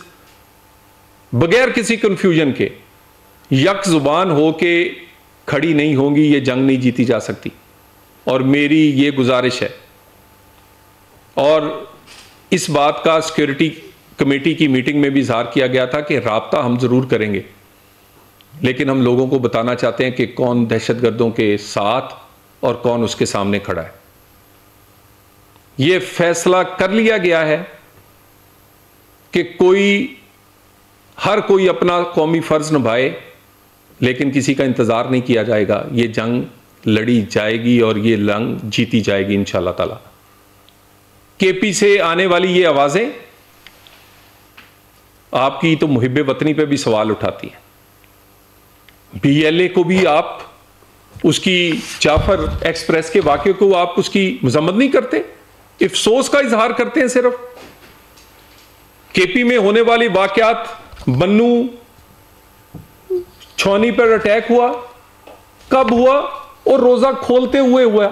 बगैर किसी कंफ्यूजन के यक जुबान होके खड़ी नहीं होंगी, ये जंग नहीं जीती जा सकती। और मेरी ये गुजारिश है, और इस बात का सिक्योरिटी कमेटी की मीटिंग में भी इजहार किया गया था कि राब्ता हम जरूर करेंगे, लेकिन हम लोगों को बताना चाहते हैं कि कौन दहशतगर्दों के साथ और कौन उसके सामने खड़ा है। यह फैसला कर लिया गया है कि हर कोई अपना कौमी फर्ज निभाए, लेकिन किसी का इंतजार नहीं किया जाएगा। यह जंग लड़ी जाएगी और यह जंग जीती जाएगी इंशाअल्लाह ताला। केपी से आने वाली ये आवाजें आपकी तो मुहिब्बे वतनी पे भी सवाल उठाती हैं। बीएलए को भी आप उसकी जाफर एक्सप्रेस के वाकये को आप उसकी मजम्मत नहीं करते, अफसोस का इजहार करते हैं सिर्फ। केपी में होने वाली वाकयात, बन्नू छौनी पर अटैक हुआ, कब हुआ? और रोजा खोलते हुए हुआ,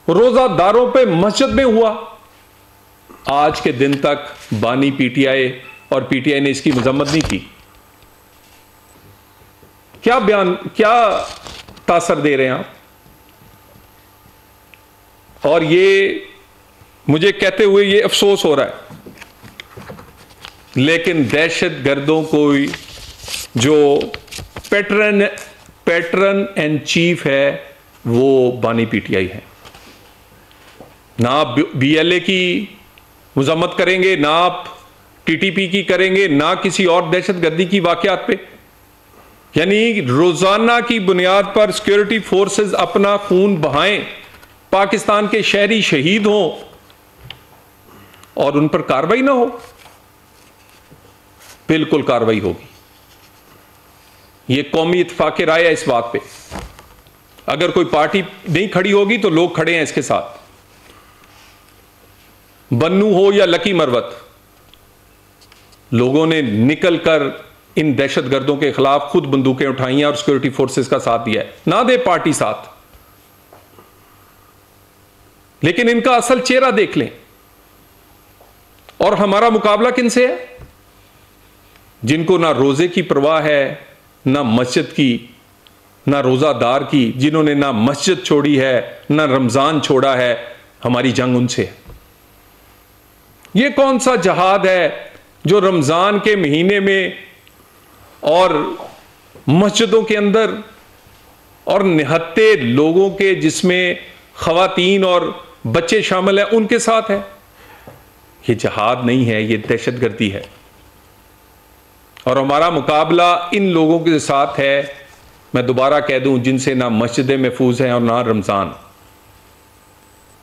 रोजादारों पे मस्जिद में हुआ। आज के दिन तक बानी पीटीआई और पीटीआई ने इसकी मजम्मत नहीं की। क्या बयान, क्या तासर दे रहे हैं आप? और ये मुझे कहते हुए ये अफसोस हो रहा है, लेकिन दहशत गर्दों को जो पैटर्न एंड चीफ है वो बानी पीटीआई है। ना आप बीएलए की मजम्मत करेंगे, ना आप टीटीपी की करेंगे, ना किसी और दहशतगर्दी की वाकयात पे। यानी रोजाना की बुनियाद पर सिक्योरिटी फोर्सेस अपना खून बहाएं, पाकिस्तान के शहरी शहीद हों और उन पर कार्रवाई ना हो। बिल्कुल कार्रवाई होगी। यह कौमी इत्तेफाक राय है इस बात पे। अगर कोई पार्टी नहीं खड़ी होगी तो लोग खड़े हैं इसके साथ। बन्नू हो या लकी मरवत, लोगों ने निकलकर इन दहशतगर्दों के खिलाफ खुद बंदूकें उठाई हैं और सिक्योरिटी फोर्सेस का साथ दिया है। ना दे पार्टी साथ, लेकिन इनका असल चेहरा देख लें। और हमारा मुकाबला किनसे है? जिनको ना रोजे की परवाह है, ना मस्जिद की, ना रोजादार की, जिन्होंने ना मस्जिद छोड़ी है, ना रमजान छोड़ा है। हमारी जंग उनसे है। यह कौन सा जहाद है जो रमजान के महीने में और मस्जिदों के अंदर और निहत्ते लोगों के, जिसमें खवातीन और बच्चे शामिल हैं, उनके साथ है? यह जहाद नहीं है, यह दहशतगर्दी है। और हमारा मुकाबला इन लोगों के साथ है, मैं दोबारा कह दूं, जिनसे ना मस्जिदें महफूज हैं और ना रमजान।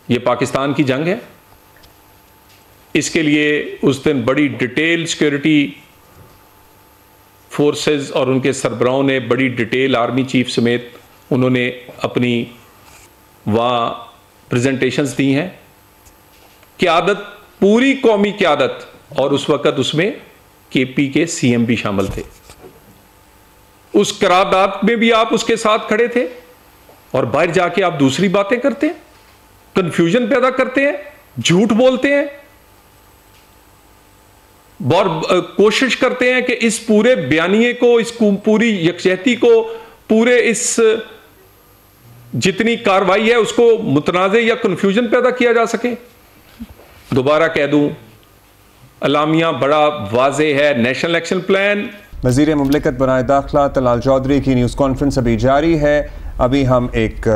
यह पाकिस्तान की जंग है। इसके लिए उस दिन बड़ी डिटेल सिक्योरिटी फोर्सेस और उनके सरबराहों ने बड़ी डिटेल, आर्मी चीफ समेत उन्होंने अपनी वहां प्रेजेंटेशंस दी हैं। क़यादत, पूरी कौमी क़यादत, और उस वक्त उसमें केपी के सीएम भी शामिल थे। उस करारदाद में भी आप उसके साथ खड़े थे, और बाहर जाके आप दूसरी बातें करते हैं, कंफ्यूजन पैदा करते हैं, झूठ बोलते हैं। और कोशिश करते हैं कि इस पूरे बयानिए को, इस पूरी यकजहती को, पूरे इस जितनी कार्रवाई है उसको मुतनाज़े या कन्फ्यूजन पैदा किया जा सके। दोबारा कह दूं, अलामिया बड़ा वाज़े है, नेशनल एक्शन प्लान। वज़ीर मुमलिकत बराए दाखिला तलाल चौधरी की न्यूज़ कॉन्फ्रेंस अभी जारी है। अभी हम एक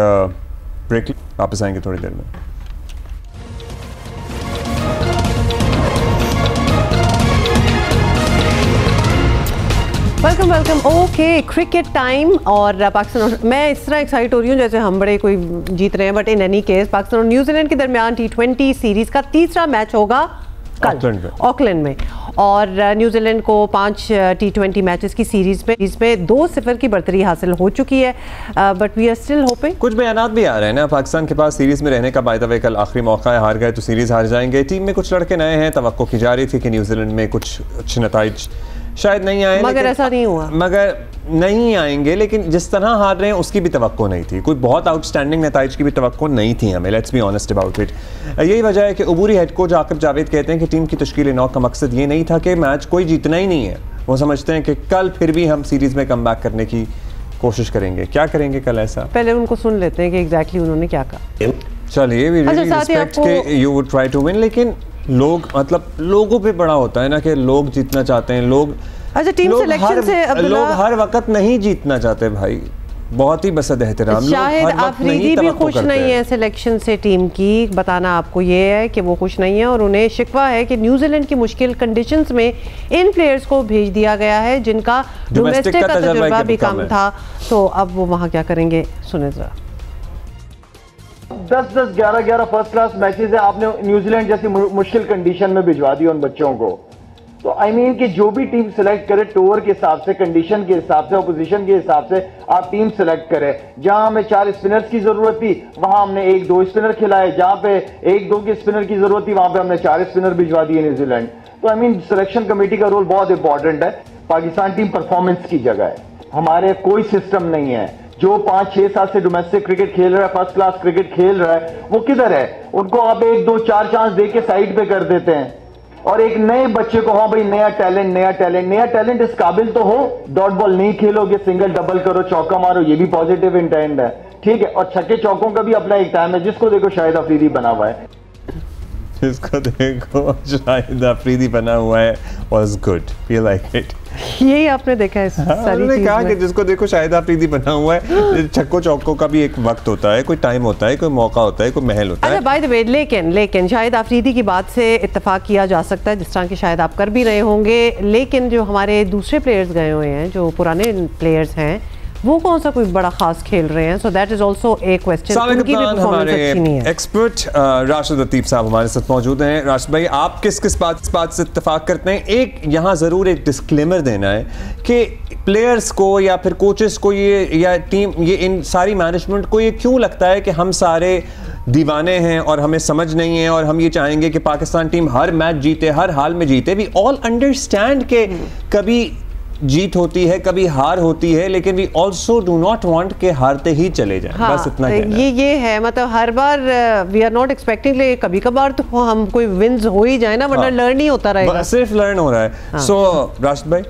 ब्रेक, वापस आएंगे थोड़ी देर में। Welcome welcome. Okay, cricket time. और पाकिस्तान, मैं इस तरह एक्साइट हो रही हूँ जैसे हम बड़े कोई जीत रहे हैं, but in any case Pakistan और न्यूजीलैंड के दरमियान T20 सीरीज का तीसरा मैच होगा कल ऑकलैंड में। और न्यूजीलैंड को 5 T20 मैचेस की सीरीज में 2-0 की बढ़तरी हासिल हो चुकी है, but we are still hoping. कुछ बयानात भी आ रहे हैं ना पाकिस्तान के पास सीरीज में रहने का, बाय द वे कल आखिरी मौका है, हार गए तो सीरीज हार जाएंगे। टीम में कुछ लड़के नए हैं, तवक्को की जा रही थी कि न्यूजीलैंड में कुछ अच्छे नताइज शायद नहीं आए, मगर ऐसा नहीं हुआ, मगर नहीं आएंगे। लेकिन जिस तरह हार रहे हैं उसकी भी तवक्को नहीं थी, कोई बहुत आउटस्टैंडिंग नताइज की भी तवक्को नहीं थी हमें, let's be honest about it. यही वजह है कि उबूरी हेड कोच आकिब जावेद कहते हैं कि टीम की तश्कील नौ का मकसद ये नहीं था कि मैच कोई जीतना ही नहीं है। वो समझते हैं कि कल फिर भी हम सीरीज में कम बैक करने की कोशिश करेंगे। क्या करेंगे कल ऐसा? पहले उनको सुन लेते हैं कि एग्जैक्टली उन्होंने क्या कहा। चलिए, वी रियली रिस्पेक्ट कि you would try to win, लेकिन लोग, मतलब लोगों पे बड़ा होता है ना कि लोग जीतना चाहते हैं। लोग, अच्छा, टीम सिलेक्शन से लोग हर वक्त नहीं जीतना चाहते भाई, बहुत ही बसद एहतराम। शायद अफरीदी भी खुश नहीं है सिलेक्शन से टीम की। बताना आपको ये है कि वो खुश नहीं है और उन्हें शिकवा है कि न्यूजीलैंड की मुश्किल कंडीशंस में इन प्लेयर्स को भेज दिया गया है जिनका डोमेस्टिक का तजुर्बा भी कम था। तो अब वो वहाँ क्या करेंगे, सुने जरा। 10-10, 11-11 फर्स्ट क्लास मैचेस है, आपने न्यूजीलैंड जैसी मुश्किल कंडीशन में भिजवा दी उन बच्चों को। तो आई मीन कि जो भी टीम सिलेक्ट करे टूर के हिसाब से, कंडीशन के हिसाब से, ऑपोजिशन के हिसाब से आप टीम सिलेक्ट करें। जहां हमें 4 स्पिनर्स की जरूरत थी वहां हमने 1-2 स्पिनर खिलाए, जहां पे 1-2 के स्पिनर की जरूरत थी वहां पे हमने 4 स्पिनर भिजवा दिए न्यूजीलैंड। तो आई मीन सिलेक्शन कमेटी का रोल बहुत इंपॉर्टेंट है। पाकिस्तान टीम परफॉर्मेंस की जगह है, हमारे कोई सिस्टम नहीं है। जो 5-6 साल से डोमेस्टिक क्रिकेट खेल रहा है, फर्स्ट क्लास क्रिकेट खेल रहा है, वो किधर है? उनको आप 1-2-4 चांस दे के साइड पे कर देते हैं। और एक नए बच्चे को, हाँ भाई नया टैलेंट इस काबिल तो हो, डॉट बॉल नहीं खेलोगे, सिंगल डबल करो, चौका मारो, ये भी पॉजिटिव इंटेंट है, ठीक है। और छक्के चौकों का भी अपना एक टाइम है। जिसको देखो शाहिद अफरीदी बना हुआ है, जिसको देखो शाहिद अफरीदी बना हुआ है, was good, feel like it। यही आपने देखा है सारी चीज़ कहा कि जिसको देखो शाहिद अफरीदी बना हुआ है। छक्को चौकों का भी एक वक्त होता है, कोई टाइम होता है, कोई मौका होता है, कोई महल होता है। अच्छा, बाय द वे, लेकिन शाहिद अफरीदी की बात से इत्तेफाक किया जा सकता है, जिस तरह की शायद आप कर भी रहे होंगे। लेकिन जो हमारे दूसरे प्लेयर्स गए हुए हैं, जो पुराने प्लेयर्स हैं, वो कौन सा कोई बड़ा खास खेल रहे हैं? So that is also a question. उनकी भी परफॉर्मेंस अच्छी नहीं है। एक्सपर्ट राशिद लतीफ़ साहब हमारे साथ मौजूद हैं। राशिद भाई, आप किस बात से इत्तेफाक करते हैं? एक यहाँ ज़रूर एक डिस्क्लेमर देना है कि प्लेयर्स को या फिर कोचेस को ये, या टीम, ये इन सारी मैनेजमेंट को ये क्यों लगता है कि हम सारे दीवाने हैं और हमें समझ नहीं है और हम ये चाहेंगे कि पाकिस्तान टीम हर मैच जीते, हर हाल में जीते। वी ऑल अंडरस्टैंड के कभी जीत होती है, कभी हार होती है, लेकिन we also do not want के हारते ही चले जाएं। हाँ, बस इतना कहना ये है, मतलब हर बार वी आर नॉट एक्सपेक्टिंग, कभी कभार तो हम कोई विन्स हो ही जाए ना, वरना लर्न ही होता रहेगा, सिर्फ लर्न हो रहा है। सो राशिद भाई,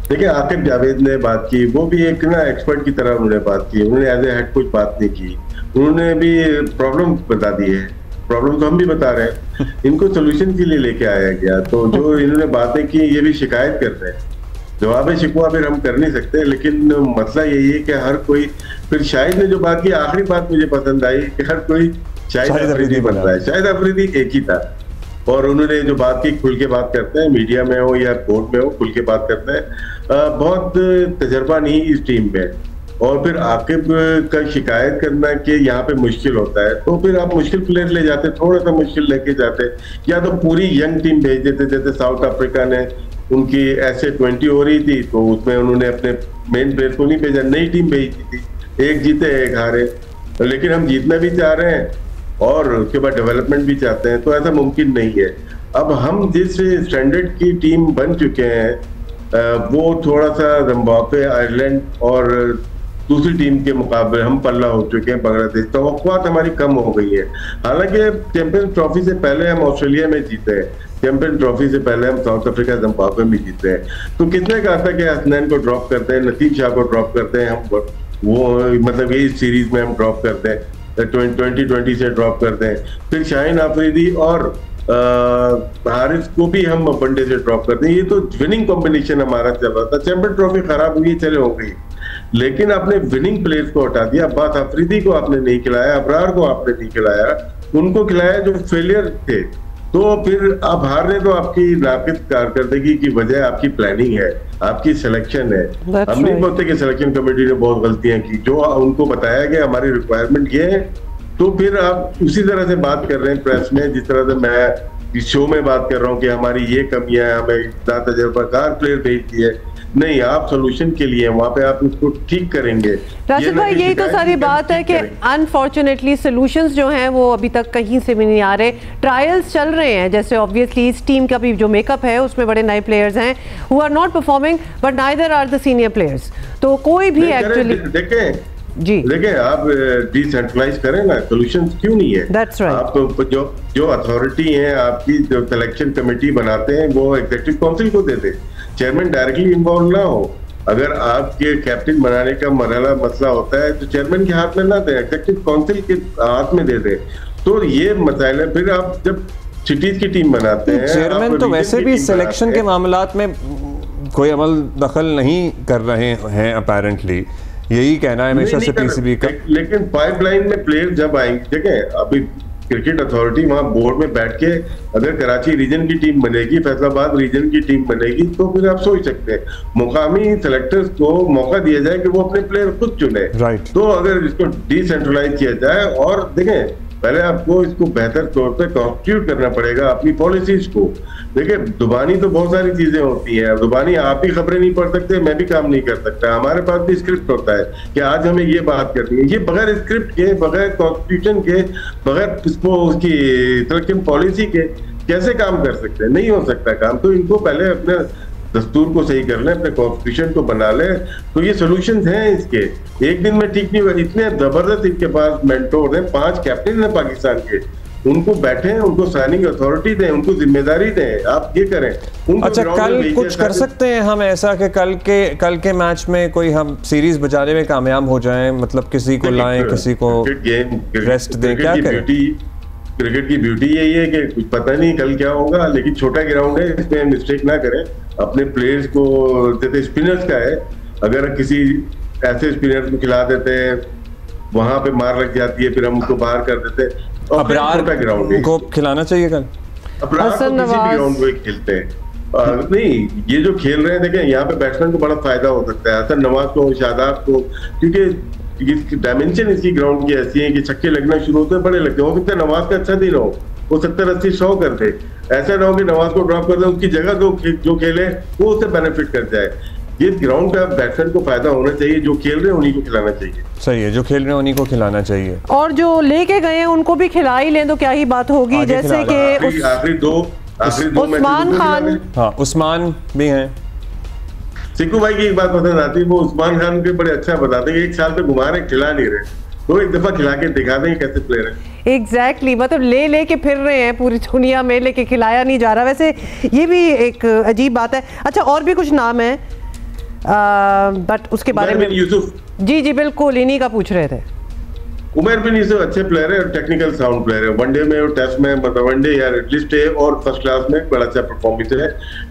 देखिए, आकिब जावेद ने बात की, वो भी एक ना एक्सपर्ट की तरह उन्होंने बात की, उन्होंने एज ए हेड कोच बात नहीं की, उन्होंने भी प्रॉब्लम बता दी है। प्रॉब्लम तो हम भी बता रहे हैं, इनको सोल्यूशन के लिए लेके आया गया। तो जो इन्होंने बातें की, ये भी शिकायत कर रहे हैं। जवाब शिकवा फिर हम कर नहीं सकते, लेकिन मसला यही है कि हर कोई, फिर शाहिद ने जो बात की, आखिरी बात मुझे पसंद आई कि हर कोई शाहिद अफरीदी बन रहा है। शाहिद अफरीदी एक ही था, और उन्होंने जो बात की, खुल के बात करते हैं, मीडिया में हो या कोर्ट में हो, खुल के बात करते हैं। बहुत तजर्बा नहीं इस टीम में, और फिर आकिब का शिकायत करना कि यहाँ पे मुश्किल होता है, तो फिर आप मुश्किल प्लेयर ले जाते, थोड़ा सा मुश्किल लेके जाते, या तो पूरी यंग टीम भेज देते। जैसे साउथ अफ्रीका ने, उनकी ऐसे 20 हो रही थी, तो उसमें उन्होंने अपने मेन प्लेयर को नहीं भेजा, नई टीम भेजी थी, एक जीते एक हारे। लेकिन हम जीतना भी चाह रहे हैं और उसके बाद डेवलपमेंट भी चाहते हैं, तो ऐसा मुमकिन नहीं है। अब हम जिस स्टैंडर्ड की टीम बन चुके हैं, वो थोड़ा सा जिम्बाब्वे, आयरलैंड और दूसरी टीम के मुकाबले हम पल्ला हो चुके हैं। बांग्लादेश, तवक्कुआत हमारी कम हो गई है। हालांकि चैंपियंस ट्रॉफी से पहले हम ऑस्ट्रेलिया में जीते हैं, चैंपियन ट्रॉफी से पहले हम साउथ अफ्रीका जिम्बाब्वे में जीते हैं। तो किसने कहा था कि हसनैन को ड्रॉप करते हैं, नसीब शाह को ड्रॉप करते हैं, हम वो मतलब यही सीरीज में हम ड्रॉप करते हैं, 2020 से ड्रॉप करते हैं, फिर शाहीन आफरीदी और हारिस को भी हम वनडे से ड्रॉप करते हैं। ये तो विनिंग कॉम्बिनेशन हमारा चल रहा था। चैंपियन ट्रॉफी खराब हुई, चले हो गई, लेकिन आपने विनिंग प्लेयर्स को हटा दिया। अब्बास अफरीदी को आपने नहीं खिलाया, अबरार को आपने नहीं खिलाया, उनको खिलाया जो फेलियर थे। तो फिर आप हार रहे, तो आपकी नाकिस कारकर्दगी की वजह आपकी प्लानिंग है, आपकी सिलेक्शन है। हम नहीं बोलते कि सिलेक्शन कमेटी ने बहुत गलतियां की, जो उनको बताया गया हमारी रिक्वायरमेंट ये है, तो फिर आप उसी तरह से बात कर रहे हैं प्रेस में, जिस तरह से मैं इस शो में बात कर रहा हूँ कि हमारी ये कमियां है, हमें इतना तजर्बाकार प्लेयर भेज दिए। नहीं, आप सोल्यूशन के लिए वहाँ पे आप उसको ठीक करेंगे। राशिद भाई, यही तो सारी बात है कि अनफॉर्चुनेटली सॉल्यूशंस जो हैं वो अभी तक कहीं से भी नहीं आ रहे। ट्रायल्स चल रहे हैं, जैसे ऑब्वियसली इस टीम का भी जो मेकअप है उसमें बड़े नए प्लेयर्स हैं who are not performing, but neither are the senior players. तो कोई भी एक्चुअली देखें आप डिसेंट्रलाइज करें ना, सोल्यूशन क्यों नहीं है? That's right. आप जो अथॉरिटी है आपकी, जो सिलेक्शन कमेटी बनाते हैं, वो एग्जीक्यूटिव काउंसिल को दे दे, चेयरमैन डायरेक्टली इन्वॉल्व ना हो। अगर आपके कैप्टन बनाने का मसला होता है तो चेयरमैन के हाथ में ना दे, एग्जीक्यूटिव काउंसिल के हाथ में दे दे। तो ये मसाइल है। फिर आप जब सिटीज की टीम बनाते हैं, चेयरमैन तो वैसे भी सिलेक्शन के मामलात में कोई अमल दखल नहीं कर रहे हैं अपेरेंटली, यही कहना है हमेशा से पीसीबी का। लेकिन पाइपलाइन में प्लेयर जब आएंगे, देखें अभी क्रिकेट अथॉरिटी वहां बोर्ड में बैठ के अगर कराची रीजन की टीम बनेगी, फैसलाबाद रीजन की टीम बनेगी, तो फिर आप सोच सकते हैं मुकामी सेलेक्टर्स को मौका दिया जाए कि वो अपने प्लेयर खुद चुने। राइट। तो अगर इसको डिसेंट्रलाइज किया जाए, और देखें पहले आपको इसको बेहतर तौर पे कॉन्स्टिट्यूट करना पड़ेगा अपनी पॉलिसीज को। देखिए जुबानी तो बहुत सारी चीजें होती हैं, जुबानी आप ही खबरें नहीं पढ़ सकते, मैं भी काम नहीं कर सकता, हमारे पास भी स्क्रिप्ट होता है कि आज हमें ये बात करनी है। ये बगैर स्क्रिप्ट के, बगैर कॉन्स्टिट्यूशन के, बगैर इसको उसकी सिलेक्शन पॉलिसी के कैसे काम कर सकते हैं? नहीं हो सकता काम। तो इनको पहले अपने दस्तूर को सही कर लें, अपने कॉन्स्टिट्यूशन को बना लें, तो ये सॉल्यूशंस हैं इसके। एक दिन में ठीक नहीं हुआ। इतने जबरदस्त इनके पास मेंटोर हैं, 5 कैप्टन हैं पाकिस्तान के, उनको बैठे, उनको साइनिंग अथॉरिटी दें, उनको जिम्मेदारी दें, आप ये करें। अच्छा, कल कुछ कर सकते हैं हम ऐसा कि कल के मैच में कोई हम सीरीज बचाने में कामयाब हो जाएं, मतलब किसी को लाएं, किसी को रेस्ट दें, क्या करें? क्रिकेट की ब्यूटी यही है कि कुछ पता नहीं कल क्या होगा, लेकिन छोटा ग्राउंड है, इसमें मिस्टेक ना करें। अपने प्लेयर्स को, जैसे स्पिनर्स का है, अगर किसी ऐसे स्पिनर को खिला देते हैं, वहां पे मार लग जाती है, फिर हम उसको बाहर कर देते हैं। और अबरार ग्राउंड को खिलाना चाहिए कल। अबरार को किसी भी ग्राउंड पे खेलते हैं। नहीं, ये जो खेल रहे हैं, देखें यहाँ पे बैट्समैन को बड़ा फायदा हो सकता है, हसन नवाज को, शादाब को, क्योंकि डायमेंशन इसकी ग्राउंड की ऐसी है कि छक्के लगना शुरू होते हैं, बड़े लगते हैं। हो सकता है नवाज का अच्छा दिन हो, वो 70-80-100 कर दे, ऐसा ना हो कि नवाज को ड्रॉप कर दे, उसकी जगह जो खेले वो उससे बेनिफिट कर जाए। ये ग्राउंड का बैट्समैन को फायदा होना चाहिए, जो खेल रहे हैं उन्हीं को खिलाना चाहिए। सही है, जो खेल रहे हैं उन्हीं को खिलाना चाहिए, और जो लेके गए हैं उनको भी खिला ही लें तो क्या ही बात होगी। जैसे कि आखिरी दो उस्मान खान, हाँ उस्मान भी हैं। सिक्कू भाई की एक बात पसंद आती है, वो उस्मान खान के बड़े अच्छा बताते हैं, 1 साल पे घुमा रहे, खिला नहीं रहे, तो एक दफा खिला के दिखा देंगे कैसे प्लेयर है। एग्जैक्टली, मतलब ले के फिर रहे हैं पूरी दुनिया में, लेके खिलाया नहीं जा रहा। वैसे ये भी एक अजीब बात है। अच्छा, और भी कुछ नाम है बट उसके बारे में यूसुफ, जी बिल्कुल इन्हीं का पूछ रहे थे। उमर बिन यूसुफ अच्छे प्लेयर है, टेक्निकल साउंड प्लेयर है, वनडे में और टेस्ट में, मतलब वनडे या एटलीस्ट है और फर्स्ट क्लास में बड़ा अच्छा परफॉर्मेंस है।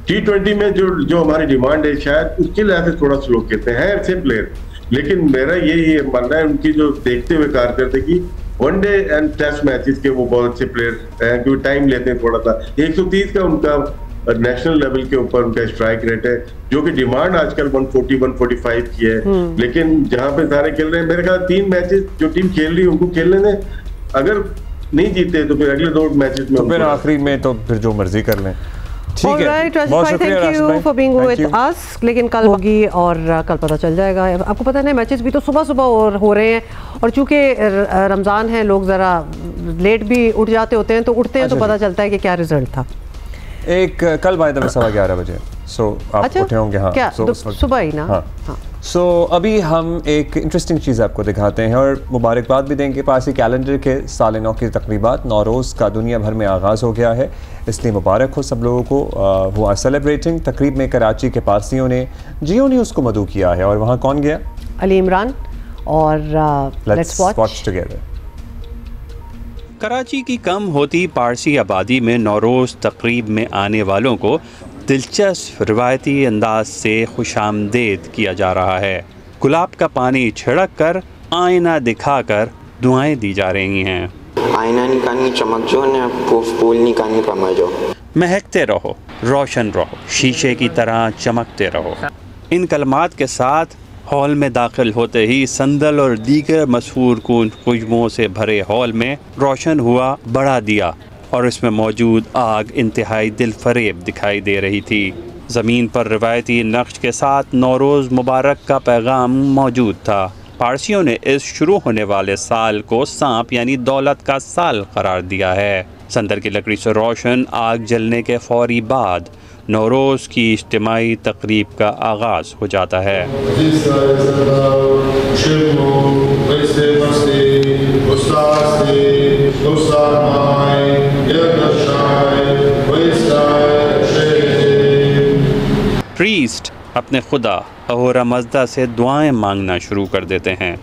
T20 में जो हमारी डिमांड है, शायद उसके लिहाज से थोड़ा स्लो कहते हैं, अच्छे प्लेयर। लेकिन मेरा ये मानना है, उनकी जो देखते हुए कारकर्दगी वनडे एंड टेस्ट मैचेस के, वो बहुत अच्छे प्लेयर हैं, क्योंकि टाइम लेते हैं थोड़ा सा। 130 का उनका नेशनल लेवल के ऊपर उनका स्ट्राइक रेट है, जो कि डिमांड आजकल 140-145 की है। लेकिन जहां पे सारे खेल रहे हैं, मेरे ख्याल 3 मैचेस जो टीम खेल रही है उनको खेलने दें, अगर नहीं जीते तो फिर अगले 2 मैचेस में, तो फिर आखिरी में तो फिर जो मर्जी कर लें। ठीक है, बहुत शुक्रिया, thank you for being with अस। लेकिन कल होगी और कल पता चल जाएगा। आपको पता है मैचेस भी तो सुबह हो रहे हैं, और चूंकि रमजान है, लोग जरा लेट भी उठ जाते होते हैं, तो उठते हैं तो पता चलता है कि क्या रिजल्ट था। कल बाय द वे 11:15 बजे सो आप उठे होंगे। हाँ, क्या सुबह ही ना। हाँ। सो अभी हम एक इंटरेस्टिंग चीज़ आपको दिखाते हैं और मुबारकबाद भी देंगे। पारसी कैलेंडर के साल नौ की तकरीबात नौरोज़ का दुनिया भर में आगाज़ हो गया है, इसलिए मुबारक हो सब लोगों को। वो आर सेलिब्रेटिंग। तकरीब में कराची के पारसियों ने जियो न्यूज़ को मदऊ किया है और वहाँ कौन गया? अली इमरान। और लेट्स वॉच टुगेदर। कराची की कम होती पारसी आबादी में नौरोज़ तकरीब में आने वालों को दिलचस्प रिवायती अंदाज से खुशामदेद किया जा रहा है। गुलाब का पानी छिड़क कर आईना दिखाकर दुआएं दी जा रही हैं। आईना निकालनी चमक जो ने फूल निकालनी पमा जो। महकते रहो, रोशन रहो, शीशे की तरह चमकते रहो। इन कलमात के साथ हॉल में दाखिल होते ही संदल और दीगर मशहूर खुशबुओं से भरे हॉल में रोशन हुआ बड़ा दिया और इसमें मौजूद आग इंतहाई दिलफरेब दिखाई दे रही थी। ज़मीन पर रिवायती नक्श के साथ नौरोज़ मुबारक का पैगाम मौजूद था। पारसियों ने इस शुरू होने वाले साल को सांप यानी दौलत का साल करार दिया है। संदल की लकड़ी से रोशन आग जलने के फौरी बाद नौरोज़ की इज्तिमाई तकरीब का आगाज़ हो जाता है। प्रीस्ट अपने खुदा अहोरा मज़दा से दुआएं मांगना शुरू कर देते हैं।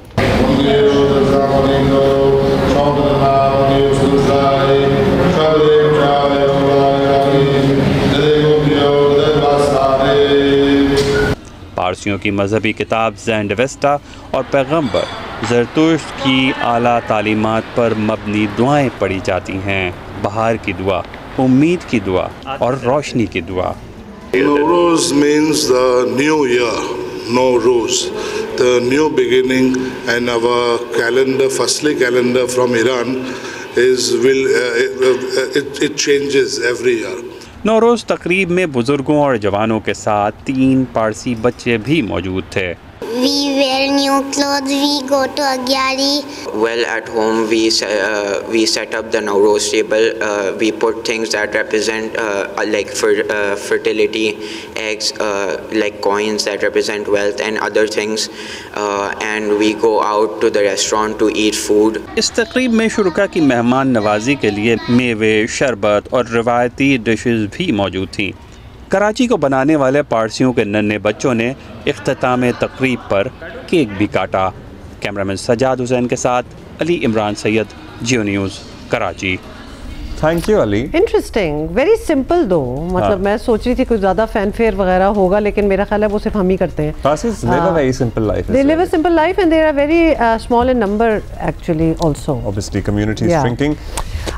पारसियों की मजहबी किताब ज़ैंडवेस्टा और पैगम्बर ज़रतुश्त की आला तालीमात पर मबनी दुआएं पढ़ी जाती हैं। बहार की दुआ, उम्मीद की दुआ और रोशनी की दुआ। Nowruz means the new year, Nowruz, the new beginning, and our calendar, Fasli calendar from Iran, it changes every year. Nauroz तकरीब में बुजुर्गों और जवानों के साथ 3 पारसी बच्चे भी मौजूद थे। We wear new clothes. We go to Agyari. Well, at home we set up the Nowruz table. We put things that represent like fertility, eggs, like coins that represent wealth and other things. And we go out to the restaurant to eat food. इस तकरीब में शुरका की मेहमान नवाजी के लिए मेवे, शरबत और रिवायती डिशेस भी मौजूद थीं। कराची को बनाने वाले पारसियों के नन्हे बच्चों ने इख्तिताम तकरीब पर केक भी काटा। कैमरामैन सजाद हुसैन के साथ Ali Imran Syed, Geo news, Karachi. Thank you Ali. Interesting, very simple दो। मतलब मैं सोच रही थी कुछ ज़्यादा फैनफेयर वगैरह होगा, लेकिन मेरा ख्याल है वो सिर्फ हम ही करते हैं। They live a very simple life. They live a simple life and they are very small in number actually also. Obviously, community is shrinking.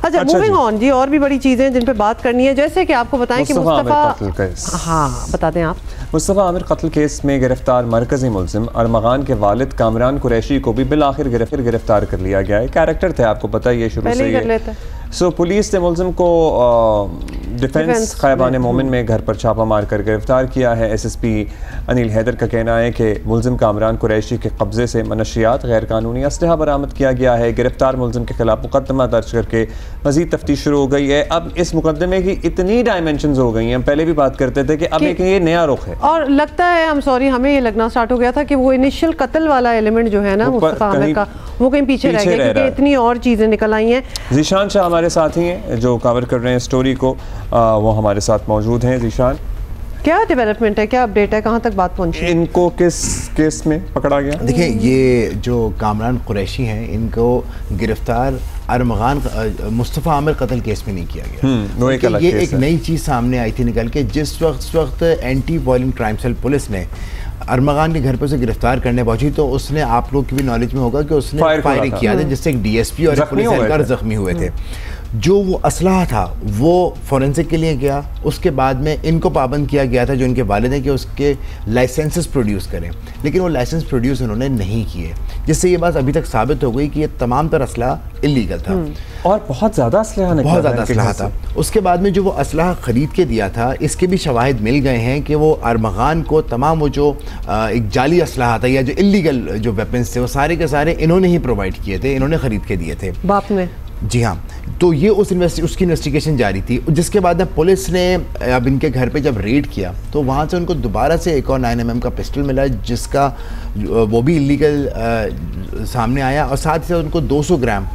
अच्छा, मूविंग ऑन जी, और भी बड़ी चीज़ें जिन पे बात करनी है, जैसे कि आपको बताएं कि मुस्तफ़ा, हाँ बता दें आप। मुस्तफ़ा आमिर कत्ल केस में गिरफ्तार मरकज़ी मुल्ज़िम अरमगान के वालिद कामरान कुरैशी को भी बिलाखिर गिरफ्तार कर लिया गया है। कैरेक्टर थे, आपको पता ही है शुरू से ये। पुलिस ने मुल्ज़िम को डिफेंस ख़ैबान मोमिन में घर पर छापा मारकर गिरफ्तार किया है। SSP अनिल हैदर का कहना है कि मुल्ज़िम कामरान कुरैशी के कब्ज़े से मनशियात गैर कानूनी असलहा बरामद किया गया है। गिरफ्तार मुल्ज़िम के खिलाफ मुकदमा दर्ज करके मज़ीद तफ्तीश शुरू हो गई है। अब इस मुकदमे की इतनी डायमेंशंस हो गई हैं, पहले भी बात करते थे कि अब एक ये नया रुख है। और लगता है, हमें ये लगना स्टार्ट हो गया था कि वो इनिशियल कत्ल वाला एलिमेंट जो है ना मुस्तफ़ा आमिर का, वो कहीं पीछे रह गया, क्योंकि इतनी और चीज़ें निकल आई हैं। ज़ीशान शाह हमारे साथ ही हैं जो कवर कर रहे हैं स्टोरी को, वो हमारे साथ मौजूद हैं। ज़ीशान, क्या डेवलपमेंट है, क्या अपडेट है, कहाँ तक बात पहुँची? इनको किस केस में पकड़ा गया? देखिए, ये जो कामरान कुरैशी हैं, इनको गिरफ्तार अरमगान मुस्तफ़ा आमिर कत्ल केस में नहीं किया गया। ये एक नई चीज़ सामने आई थी निकल के, जिस वक्त anti violent crime cell police ने अरमगान के घर पर उसे गिरफ्तार करने पहुंची, तो उसने, आप लोग की भी नॉलेज में होगा कि उसने फायरिंग किया था, जिससे एक DSP और पुलिस एहलकार जख्मी हुए थे। जो वो असलहा था वो फॉरेंसिक के लिए गया, उसके बाद में इनको पाबंद किया गया था जो इनके वालिद हैं कि उसके लाइसेंसेस प्रोड्यूस करें, लेकिन वो लाइसेंस प्रोड्यूस उन्होंने नहीं किए, जिससे ये बात अभी तक साबित हो गई कि ये तमाम तर असलहा इलीगल था और बहुत ज़्यादा असलहा था। उसके बाद में जो वो असलहा ख़रीद के दिया था, इसके भी शवाहिद मिल गए हैं कि वो अरमगान को तमाम वो जो एक जाली असलहा था या जो इलीगल जो वेपन्स थे, वो सारे के सारे इन्होंने ही प्रोवाइड किए थे, इन्होंने ख़रीद के दिए थे। जी हाँ, तो ये उसकी इन्वेस्टिगेशन जारी थी, जिसके बाद में पुलिस ने अब इनके घर पे जब रेड किया तो वहाँ से उनको दोबारा से एक और 9mm का पिस्टल मिला, जिसका वो भी इलीगल सामने आया, और साथ ही साथ उनको 200 ग्राम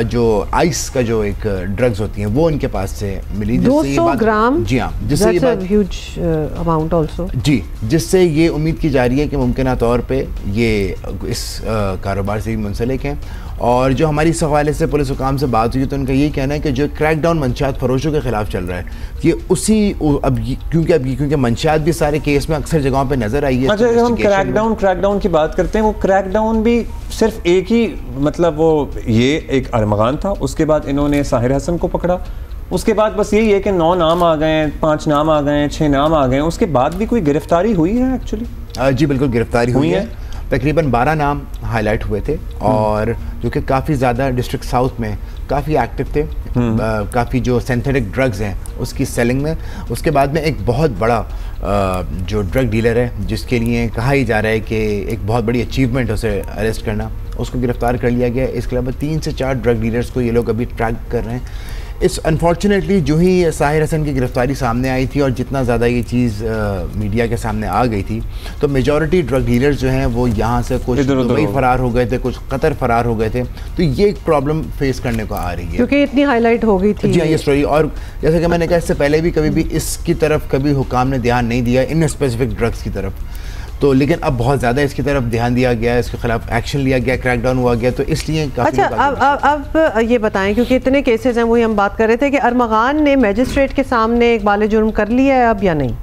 जो आइस का जो एक ड्रग्स होती हैं वो इनके पास से मिली। 200 ग्राम? जी हाँ, जिससे ये बात ह्यूज अमाउंट आल्सो जी, जिससे ये उम्मीद की जा रही है कि मुमकिन तौर पे ये इस कारोबार से भी मुंसलिक हैं। और जो हमारी इस हवाले से पुलिस हुकाम से बात हुई तो उनका यही कहना है कि जो क्रैकडाउन मंशियात फरोशों के खिलाफ चल रहा है ये उसी क्योंकि मंशियात भी सारे केस में अक्सर जगहों पे नजर आई है। अच्छा, जब हम क्रैकडाउन की बात करते हैं, वो क्रैकडाउन भी सिर्फ एक ही मतलब वो ये एक अरमगान था, उसके बाद इन्होंने साहिर हसन को पकड़ा, उसके बाद बस यही है कि 9 नाम आ गए हैं, 5 नाम आ गए हैं, 6 नाम आ गए हैं, उसके बाद भी कोई गिरफ्तारी हुई है एक्चुअली? जी बिल्कुल, गिरफ्तारी हुई है। तकरीबन 12 नाम हाईलाइट हुए थे और जो कि काफ़ी ज़्यादा डिस्ट्रिक्ट साउथ में काफ़ी एक्टिव थे, काफ़ी जो सिंथेटिक ड्रग्स हैं उसकी सेलिंग में। उसके बाद में एक बहुत बड़ा जो ड्रग डीलर है, जिसके लिए कहा ही जा रहा है कि एक बहुत बड़ी अचीवमेंट उसे अरेस्ट करना, उसको गिरफ़्तार कर लिया गया। इसके अलावा 3 से 4 ड्रग डीलर्स को ये लोग अभी ट्रैक कर रहे हैं। इस अनफॉर्चुनेटली जो ही साहिर हसन की गिरफ्तारी सामने आई थी और जितना ज़्यादा ये चीज़ मीडिया के सामने आ गई थी, तो मेजॉरिटी ड्रग डीलर्स जो हैं वो यहाँ से कुछ दुबई फ़रार हो गए थे, कुछ कतर फ़रार हो गए थे। तो ये एक प्रॉब्लम फेस करने को आ रही है क्योंकि इतनी हाईलाइट हो गई थी। जी हाँ, ये स्टोरी। और जैसे कि मैंने कहा इससे पहले भी कभी भी इसकी तरफ कभी हुकाम ने ध्यान नहीं दिया, इन स्पेसिफिक ड्रग्स की तरफ, तो लेकिन अब बहुत ज़्यादा इसकी तरफ ध्यान दिया गया, इसके खिलाफ एक्शन लिया गया, क्रैकडाउन हुआ गया, तो इसलिए काफ़ी। अच्छा, अब ये बताएं, क्योंकि इतने केसेस हैं, वही हम बात कर रहे थे कि अरमगान ने मजिस्ट्रेट के सामने इकबाल जुर्म कर लिया है अब या नहीं?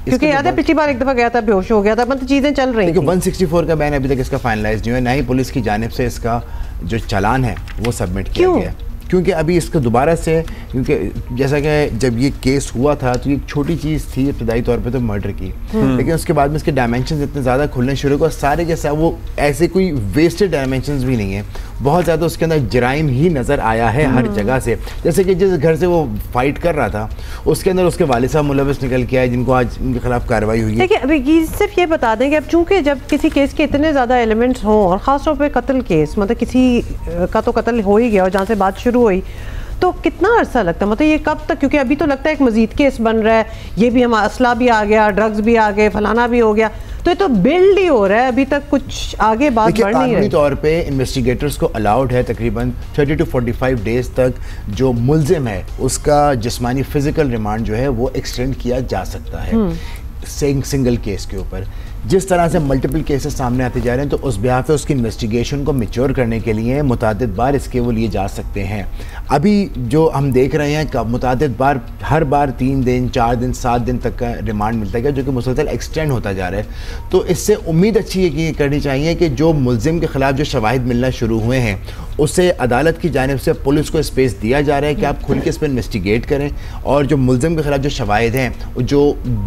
क्योंकि याद है पिछली बार एक दफ़ा गया था, बेहोश हो गया था, मतलब चीज़ें चल रही हैं। 164 का बैन अभी तक इसका फाइनलाइज नहीं हुआ, ना ही पुलिस की जानिब से इसका जो चालान है वो सबमिट किया गया, क्योंकि अभी इसको दोबारा से, क्योंकि जैसा कि जब ये केस हुआ था तो ये एक छोटी चीज़ थी इब्तदाई तौर पे तो मर्डर की, लेकिन उसके बाद में इसके डायमेंशंस इतने ज़्यादा खुलने शुरू हुए, सारे के साथ वो ऐसे कोई वेस्टेड डायमेंशंस भी नहीं है, बहुत ज़्यादा उसके अंदर जराइम ही नज़र आया है हर जगह से। जैसे कि जिस घर से वो फाइट कर रहा था उसके अंदर उसके वालिद साहब मुलविस निकल के आए, जिनको आज उनके खिलाफ कार्रवाई हुई है। देखिए, अभी सिर्फ ये बता दें कि अब चूँकि जब किसी केस के इतने ज़्यादा एलिमेंट्स हों और ख़ास तौर पर कत्ल केस, मतलब किसी का तो कत्ल हो ही गया और जहाँ से बात शुरू हुई, तो कितना अरसा लगता है, मतलब ये कब तक? क्योंकि अभी तो लगता है एक मजीद केस बन रहा है, ये भी हम असला भी आ गया, ड्रग्स भी आ गए, फलाना भी हो गया, तो ये तो बिल्ड ही हो रहा है, अभी तक कुछ आगे बात बढ़ नहीं रही। तौर पे इन्वेस्टिगेटर्स को अलाउड है तकरीबन 30 to 45 डेज तक जो मुल्जिम है उसका जिस्मानी फिजिकल रिमांड जो है वो एक्सटेंड किया जा सकता है सिंगल केस के ऊपर। जिस तरह से मल्टीपल केसेस सामने आते जा रहे हैं तो उस बिहाफ पे उसकी इन्वेस्टिगेशन को मैच्योर करने के लिए मुतादिद बार इसके वो लिए जा सकते हैं। अभी जो हम देख रहे हैं कि मुतादिद बार हर बार 3 दिन 4 दिन 7 दिन तक का रिमांड मिलता है, जो कि मुसलसल एक्सटेंड होता जा रहा है। तो इससे उम्मीद अच्छी है कि करनी चाहिए कि जो मुल्जिम के खिलाफ जो शवाहिद मिलना शुरू हुए हैं उससे अदालत की जानिब से पुलिस को स्पेस दिया जा रहा है कि आप खुल के इस पर इन्वेस्टिगेट करें, और जो मुल्जिम के खिलाफ जो शवाहिद हैं जो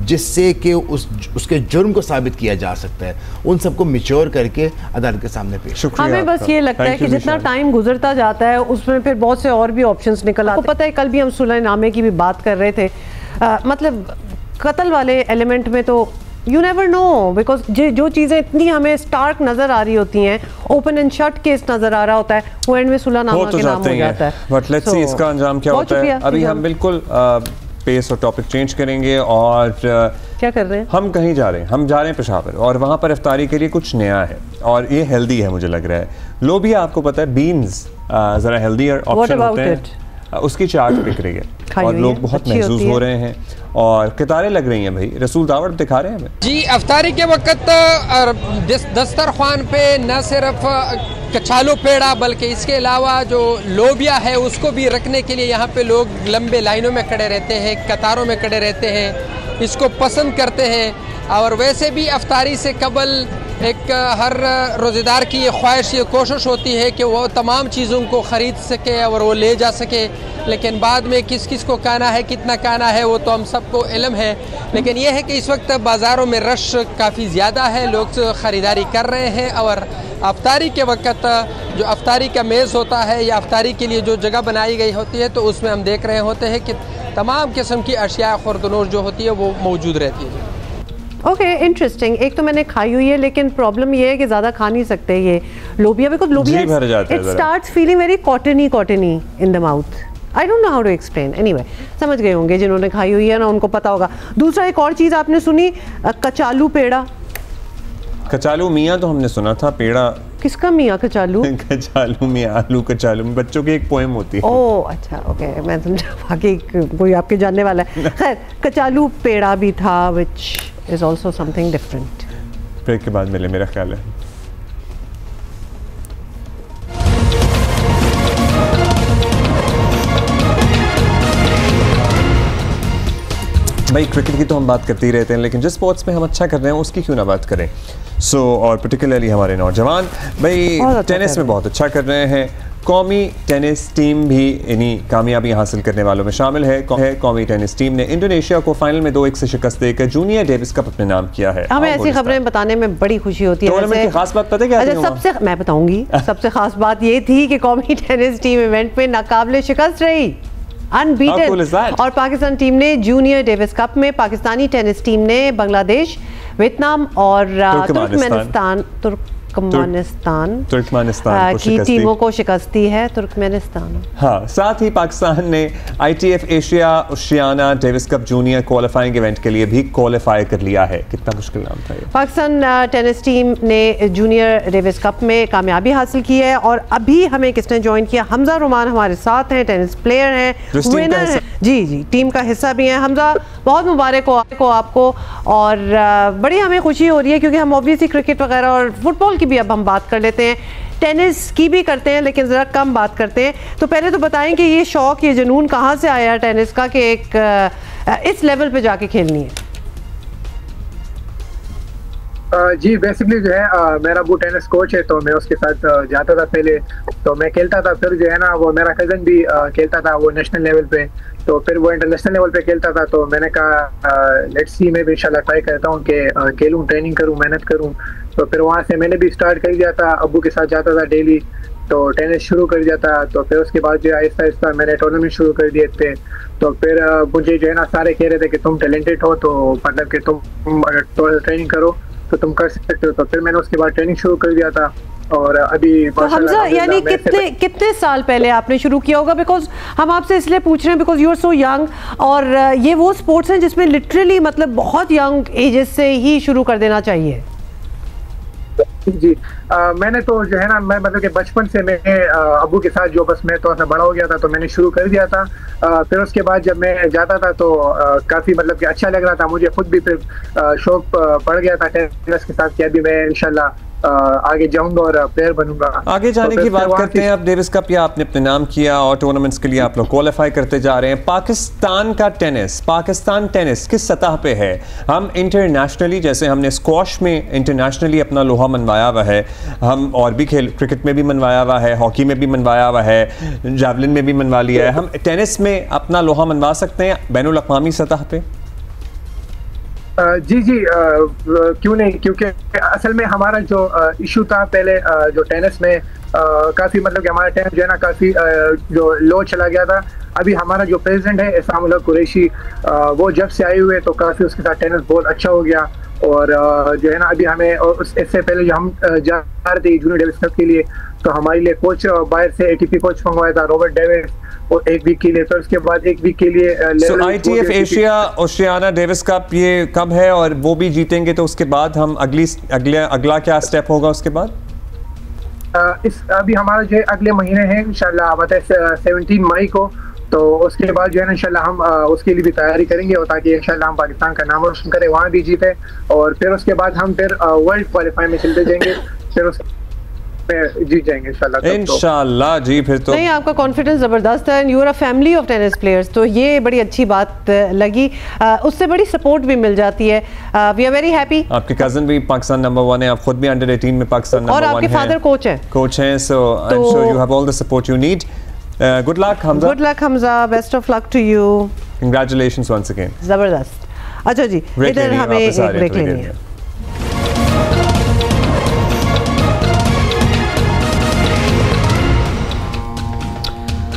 जिससे कि उसके जुर्म को साबित किया जा सकता है, उन सबको मैच्योर करके अदालत के सामने पेश। हमें बस ये लगता है कि जितना टाइम गुजरता जाता है उसमें फिर बहुत से और भी ऑप्शंस निकल आते हैं। पता है, कल भी हम सुलहनामे की भी बात कर रहे थे, मतलब कत्ल वाले एलिमेंट में तो यू नेवर नो, बिकॉज जो चीज़ें इतनी हमें स्टार्क नजर आ रही होती हैं, ओपन एंड शट केस नजर आ रहा होता है, वो एंड में सुलहनामा के नाम हो जाता है। बट लेट्स सी इसका अंजाम क्या होता है। अभी हम बिल्कुल पेस और टॉपिक चेंज करेंगे और क्या कर रहे हैं, हम कहीं जा रहे हैं, हम जा रहे हैं पेशावर, और वहाँ पर इफ्तारी के लिए कुछ नया है और ये हेल्दी है मुझे लग रहा है। लोबिया आपको पता है, बीन्स ज़रा हेल्दियर ऑप्शन होते हैं, उसकी चाट बिक रही है और लोग बहुत महसूस हो रहे हैं और कतारें लग रही हैं। भाई रसूल दावत दिखा रहे हैं हमें जी। अफ्तारी के वक्त दस्तरखान पे न सिर्फ कचालू पेड़ा बल्कि इसके अलावा जो लोबिया है उसको भी रखने के लिए यहाँ पे लोग लंबे लाइनों में खड़े रहते हैं, कतारों में खड़े रहते हैं, इसको पसंद करते हैं। और वैसे भी अफ्तारी से कबल एक हर रोज़ेदार की ये ख्वाहिश, ये कोशिश होती है कि वो तमाम चीज़ों को ख़रीद सके और वो ले जा सके, लेकिन बाद में किस किस को खाना है, कितना खाना है, वो तो हम सबको इल्म है। लेकिन यह है कि इस वक्त बाज़ारों में रश काफ़ी ज़्यादा है, लोग ख़रीदारी कर रहे हैं। और अफ्तारी के वक्त जो अफ्तारी का मेज़ होता है या अफ्तारी के लिए जो जगह बनाई गई होती है, तो उसमें हम देख रहे होते हैं कि तमाम किस्म की अशिया खुर्दनोश जो होती है वो मौजूद रहती है। Okay interesting. एक तो मैंने खाई हुई है, लेकिन प्रॉब्लम ये है कि ज़्यादा खा नहीं सकते ये लोबिया, because lobia it starts feeling very cottony in the mouth. I don't know how to explain. Anyway, समझ गए होंगे जिन्होंने खाई हुई है ना, उनको पता होगा। दूसरा एक और चीज़ आपने सुनी, कचालू पेड़ा। कचालू मियाँ तो हमने सुना था, पेड़ा किसका मियाँ? कचालू कचालू मियाँ, आलू कचालू, बच्चों की एक पोएम होती है। ओह अच्छा, ओके, मैं समझा बाकी कोई आपके जानने वाला है। खैर, कचालू पेड़ा भी था, which is also something different. Break के बाद मिले, मेरा ख्याल है। भाई क्रिकेट की तो हम बात करते ही रहते हैं, लेकिन जिस स्पोर्ट्स में हम अच्छा कर रहे हैं उसकी क्यों ना बात करें। और पर्टिकुलरली हमारे नौजवान भाई टेनिस में बहुत अच्छा कर रहे हैं। कौमी टेनिस टीम भी इन्हीं कामयाबी हासिल करने वालों में शामिल है। कौमी टेनिस टीम ने इंडोनेशिया को फाइनल में 2-1 से शिकस्त देकर जूनियर डेविस कप अपने नाम किया है। हमें ऐसी खबरें बताने में बड़ी खुशी होती है। टूर्नामेंट की खास बात पता है क्या थी? सबसे मैं बताऊंगी, सबसे खास बात ये थी कि कौमी टेनिस टीम इवेंट में नाकाबिले शिकस्त रही, अनबीटन। और पाकिस्तान टीम ने जूनियर डेविस कप में पाकिस्तानी टेनिस टीम ने बांग्लादेश, वियतनाम और तुर्कमेनिस्तान की टीमों को शिकस्त दी है। तुर्कमेनिस्तान, हाँ। साथ ही पाकिस्तान ने ITF Asia Oceania Davis cup junior qualifying event के लिए भी क्वालिफाई कर लिया है। कितना मुश्किल नाम था ये। पाकिस्तान टेनिस टीम ने जूनियर डेविस कप में कामयाबी हासिल की है। और अभी हमें किसने ज्वाइन किया? हमजा रुमान हमारे साथ हैं, टेनिस प्लेयर हैं, विनर हैं। जी, टीम का हिस्सा भी हैं। हमजा, बहुत मुबारक हो आपको। और बड़ी हमें खुशी हो रही है, क्योंकि हम ऑब्वियसली क्रिकेट वगैरह और फुटबॉल भी अब हम बात कर लेते हैं, टेनिस की भी करते हैं, लेकिन ज़रा कम बात करते हैं। तो पहले तो बताएं कि ये शौक, ये जुनून कहाँ से आया टेनिस का कि एक इस लेवल पे जाके खेलनी है? जी, बेसिकली जो है मेरा वो टेनिस कोच है, तो मैं उसके साथ जाता था पहले, तो मैं खेलता था। फिर जो है ना, वो मेरा कज़न भी खेलता था वो नेशनल लेवल पे, तो फिर वो इंटरनेशनल लेवल पे खेलता था। तो मैंने कहा लेट्स सी, मैं भी इंशाल्लाह ट्राई करता हूँ कि खेलूँ, ट्रेनिंग करूँ, मेहनत करूँ। तो फिर वहाँ से मैंने भी स्टार्ट कर दिया था, अब्बू के साथ जाता था डेली, तो टेनिस शुरू कर दिया था। तो फिर उसके बाद जो आहिस्ता आहिस्ता मैंने टूर्नामेंट शुरू कर दिए थे। तो फिर मुझे जो है ना, सारे कह रहे थे कि तुम टैलेंटेड हो, तो मतलब कि तुम ट्रेनिंग करो तो तुम कर सकते हो। तो फिर मैंने उसके बाद ट्रेनिंग शुरू कर दिया था। और अभी तो हमजा, यानी कितने साल पहले आपने शुरू किया होगा? बिकॉज हम आपसे इसलिए पूछ रहे हैं because you are so young, और ये वो स्पोर्ट्स हैं जिसमें लिटरली मतलब बहुत यंग एजेस से ही शुरू कर देना चाहिए। जी, मैंने तो जो है ना, मैं मतलब कि बचपन से मैं अब्बू के साथ, जो बस मैं थोड़ा सा बड़ा हो गया था तो मैंने शुरू कर दिया था। फिर उसके बाद जब मैं जाता था तो काफ़ी मतलब कि अच्छा लग रहा था मुझे खुद भी। फिर शौक पड़ गया था टेनिस के साथ कि अभी मैं इंशाल्लाह आगे जाऊंगा और प्लेयर बनूंगा। आगे जाने की बात करते हैं। अब डेविस कप या आपने अपने नाम किया और टूर्नामेंट्स के लिए आप लोग क्वालिफाई करते जा रहे हैं। पाकिस्तान टेनिस किस सतह पे है? हम इंटरनेशनली, जैसे हमने स्क्वॉश में इंटरनेशनली अपना लोहा मनवाया हुआ है, हम और भी खेल, क्रिकेट में भी मनवाया हुआ है, हॉकी में भी मनवाया हुआ है, जैवलिन में भी मनवा लिया है, हम टेनिस में अपना लोहा मनवा सकते हैं बैनुल अक़वामी सतह पे? जी, क्यों नहीं, क्योंकि असल में हमारा जो इशू था पहले जो टेनिस में काफ़ी मतलब कि हमारा टेनिस जो है ना काफ़ी जो लो चला गया था। अभी हमारा जो प्रेसिडेंट है इस्लाम उल हक कुरैशी, वो जब से आए हुए तो काफ़ी उसके साथ टेनिस बहुत अच्छा हो गया। और जो है ना, अभी हमें इससे पहले जो हम जा रहे थे जूनियर डेविस कप के लिए, तो हमारे लिए कोच बाहर से ATP कोच मंगवाया था, रॉबर्ट डेविस, और 1 वीक के लिए। फिर उसके बाद 1 वीक के लिए ITF Asia Oceania Davis cup ये कब है? और वो भी जीतेंगे तो उसके बाद हम अगला क्या स्टेप होगा उसके बाद? अभी हमारा जो अगले महीने है इंशाल्लाह, मतलब 17 मई को। तो उसके बाद जो है ना इंशाल्लाह हम उसके लिए भी तैयारी करेंगे, और ताकि इंशाल्लाह हम पाकिस्तान का नाम रोशन करें, वहाँ भी जीते। और फिर उसके बाद हम फिर वर्ल्ड क्वालिफाई में चलते जाएंगे, फिर जीत जाएंगे इंशाल्लाह जी। फिर तो नहीं, आपका कॉन्फिडेंस जबरदस्त है। You are a family of tennis players, तो ये बड़ी अच्छी बात लगी। उससे बड़ी सपोर्ट भी मिल जाती है। We are very happy. आपके कजन भी पाकिस्तान नंबर 1 है, आप खुद भी अंडर 18 में पाकिस्तान नंबर 1 और आपके फादर कोच हैं, so I am sure you have all the support you need. Good luck Hamza. Good luck Hamza, best of luck to you, congratulations once again. जबरदस्त। अच्छा जी, इधर हमें एक ब्रेक लेनी है।